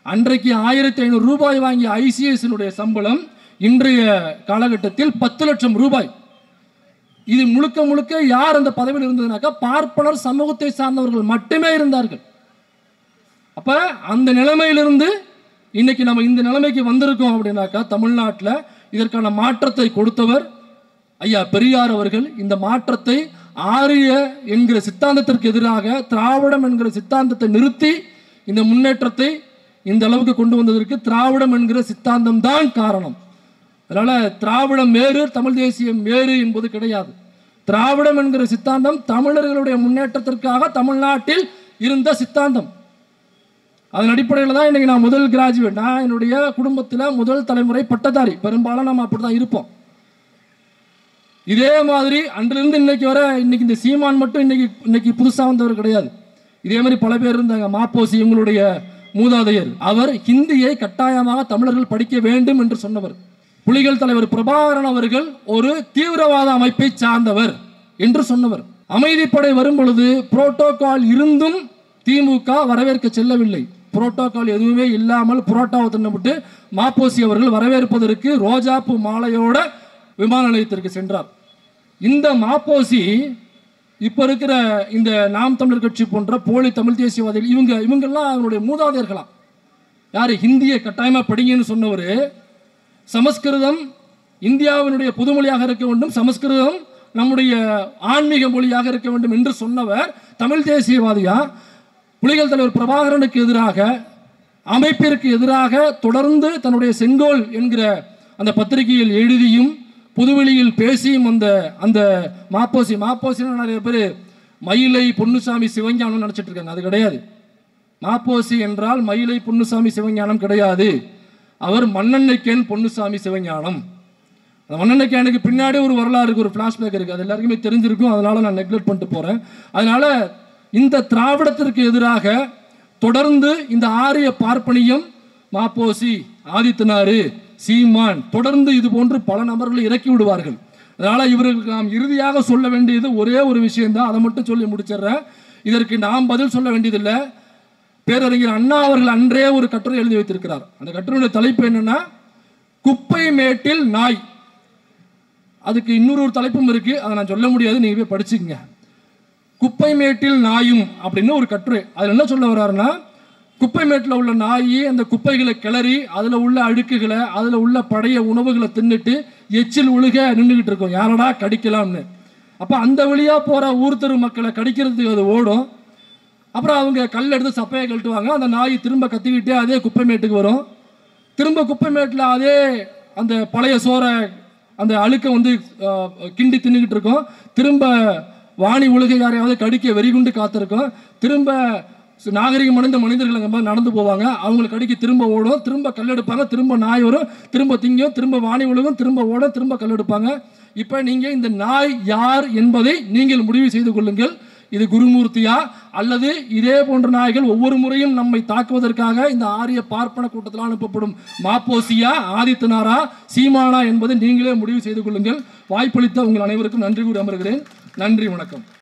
Speaker 1: அன்றைக்கு 1500 ரூபாய் வாங்கிய ஐசிஎஸ்னுடைய சம்பளம் இன்றைய காலகட்டத்தில் 10 லட்சம் ரூபாய். இது முழுக்க முழுக்க யார் அந்த பதவியில் இருந்ததுனாக்கா பார்ப்பனர் சமூகத்தை சார்ந்தவர்கள் மட்டுமே இருந்தார்கள். அப்ப அந்த நிலைமையிலிருந்து இன்னைக்கு நம்ம இந்த நிலைமைக்கு வந்திருக்கோம் அப்படின்னாக்கா, தமிழ்நாட்டில் இதற்கான மாற்றத்தை கொடுத்தவர் ஐயா பெரியார் அவர்கள். இந்த மாற்றத்தை ஆரிய என்கிற சித்தாந்தத்திற்கு எதிராக திராவிடம் என்கிற சித்தாந்தத்தை நிறுத்தி இந்த முன்னேற்றத்தை இந்த அளவுக்கு கொண்டு வந்ததற்கு திராவிடம் என்கிற சித்தாந்தம் தான் காரணம். அதனால திராவிடம் வேறு, தமிழ் தேசியம் வேறு என்பது கிடையாது. திராவிடம் என்கிற சித்தாந்தம் தமிழர்களுடைய முன்னேற்றத்திற்காக தமிழ்நாட்டில் இருந்த சித்தாந்தம். அதன் அடிப்படையில் தான் இன்னைக்கு நான் முதல் கிராஜுவேட். நான் என்னுடைய குடும்பத்தில் முதல் தலைமுறை பட்டதாரி. பெரும்பாலும் நம்ம அப்படிதான் இருப்போம். இதே மாதிரி அன்றிலிருந்து இன்னைக்கு வர, இன்னைக்கு இந்த சீமான் மட்டும் இன்னைக்கு புதுசாக வந்தவர் கிடையாது. இதே மாதிரி பல பேர் இருந்தாங்க. மாப்போசி இவங்களுடைய மூதாதையர், அவர் ஹிந்தியை கட்டாயமாக தமிழர்கள் படிக்க வேண்டும் என்று சொன்னவர். புலிகள் தலைவர் பிரபாகரன் அவர்கள் ஒரு தீவிரவாத அமைப்பை சார்ந்தவர் என்று சொன்னவர். அமைதிப்படை வரும் பொழுது புரோட்டோகால் இருந்தும் திமுக வரவேற்க செல்லவில்லை. புரோட்டோகால் எதுவுமே இல்லாமல் புரோட்டாவை தின்னப்பட்டு மாப்போசி அவர்கள் வரவேற்பதற்கு ரோஜாப்பு மாலையோட விமான நிலையத்திற்கு சென்றார். இந்த மாப்போசி இப்ப இருக்கிற இந்த நாம் தமிழர் கட்சி போன்ற போலி தமிழ் தேசியவாதிகள் இவங்கெல்லாம் அவங்களுடைய மூதாதையர்களாம். யாரு? ஹிந்தியை கட்டாயமா படிங்கன்னு சொன்னவர். சமஸ்கிருதம் இந்தியாவினுடைய பொதுமொழியாக இருக்க வேண்டும், சமஸ்கிருதம் நம்முடைய ஆன்மீக மொழியாக இருக்க வேண்டும் என்று சொன்னவர் தமிழ் தேசியவாதியா புலிகள் தலைவர் பிரபாகரனுக்கு எதிராக, அமைப்பிற்கு எதிராக தொடர்ந்து தன்னுடைய செங்கோல் என்கிற அந்த பத்திரிகையில் எழுதியும் புதுவெளியில் பேசியும் அந்த மாப்போசி நிறைய பேர் மயிலை பொன்னுசாமி சிவஞானம் நினைச்சிட்டு இருக்காங்க. அது கிடையாது. மாப்போசி என்றால் மயிலை பொன்னுசாமி சிவஞானம் கிடையாது. அவர் மண்ணெண்ணைக்கேன் பொன்னுசாமி சிவஞானம். அந்த மண்ணெண்ணெய் கேனுக்கு பின்னாடி ஒரு வரலாறு இருக்குது, ஒரு ஃப்ளாஷ்பேக் இருக்குது, அது எல்லாருக்குமே தெரிஞ்சிருக்கும். அதனால நான் நெக்லெக்ட் பண்ணிட்டு போகிறேன். அதனால இந்த திராவிடத்திற்கு எதிராக தொடர்ந்து இந்த ஆரிய பார்ப்பனியம், மாப்போசி, ஆதித்தனாரு, சீமான் தொடர்ந்து இது போன்று பல நபர்களை இறக்கி விடுவார்கள். அதனால இவர்களுக்கு நாம் இறுதியாக சொல்ல வேண்டியது ஒரே ஒரு விஷயம்தான், அதை மட்டும் சொல்லி முடிச்சிடுறேன். இதற்கு நாம் பதில் சொல்ல வேண்டியதில்லை. பேரறிஞர் அண்ணா அவர்கள் அன்றே ஒரு கட்டுரை எழுதி வைத்திருக்கிறார். அந்த கட்டுரையுடைய தலைப்பு என்னன்னா, குப்பை மேட்டில் நாய். அதுக்கு இன்னொரு தலைப்பும் இருக்கு, அதை நான் சொல்ல முடியாது, நீங்க போய் படிச்சுக்கங்க. குப்பை மேட்டில் நாயும் அப்படின்னு ஒரு கட்டுரை. அதில் என்ன சொல்ல வர்றாருன்னா, குப்பை மேட்டில் உள்ள நாய் அந்த குப்பைகளை கிளறி அதில் உள்ள அழுக்குகளை, அதில் உள்ள பழைய உணவுகளை தின்னுட்டு எச்சில் ஒழுக நின்றுக்கிட்டு இருக்கும், யாரடா கடிக்கலாம்னு. அப்போ அந்த வழியாக போகிற ஊர் தெரு மக்களை கடிக்கிறதுக்கு அது ஓடும். அப்புறம் அவங்க கல் எடுத்து சப்பையை கழட்டுவாங்க. அந்த நாய் திரும்ப கத்திக்கிட்டே அதே குப்பை மேட்டுக்கு வரும். திரும்ப குப்பை மேட்டில் அதே அந்த பழைய சோறை, அந்த அழுக்கை வந்து கிண்டி தின்னுக்கிட்டு இருக்கும். திரும்ப வாணி ஒழுகை யாரையாவது கடிக்க வெறிகுண்டு காத்திருக்கும். திரும்ப நாகரிகம் அடைந்த மனிதர்கள் அங்கே நடந்து போவாங்க, அவங்களுக்கு கடிக்க திரும்ப ஓடும். திரும்ப கல்லெடுப்பாங்க, திரும்ப நாய் வரும், திரும்ப திங்கும், திரும்ப வாணி ஒழுகும், திரும்ப ஓடும், திரும்ப கல்லெடுப்பாங்க. இப்போ நீங்கள் இந்த நாய் யார் என்பதை நீங்கள் முடிவு செய்து கொள்ளுங்கள். இது குருமூர்த்தியா அல்லது இதே போன்ற நாய்கள் ஒவ்வொரு முறையும் நம்மை தாக்குவதற்காக இந்த ஆரிய பார்ப்பன கூட்டத்தில் அனுப்பப்படும் மாப்போசியா, ஆதித்தனாரா, சீமானா என்பதை நீங்களே முடிவு செய்து கொள்ளுங்கள். வாய்ப்பளித்த உங்கள் அனைவருக்கும் நன்றி கூறி அமர்கிறேன். நன்றி, வணக்கம்.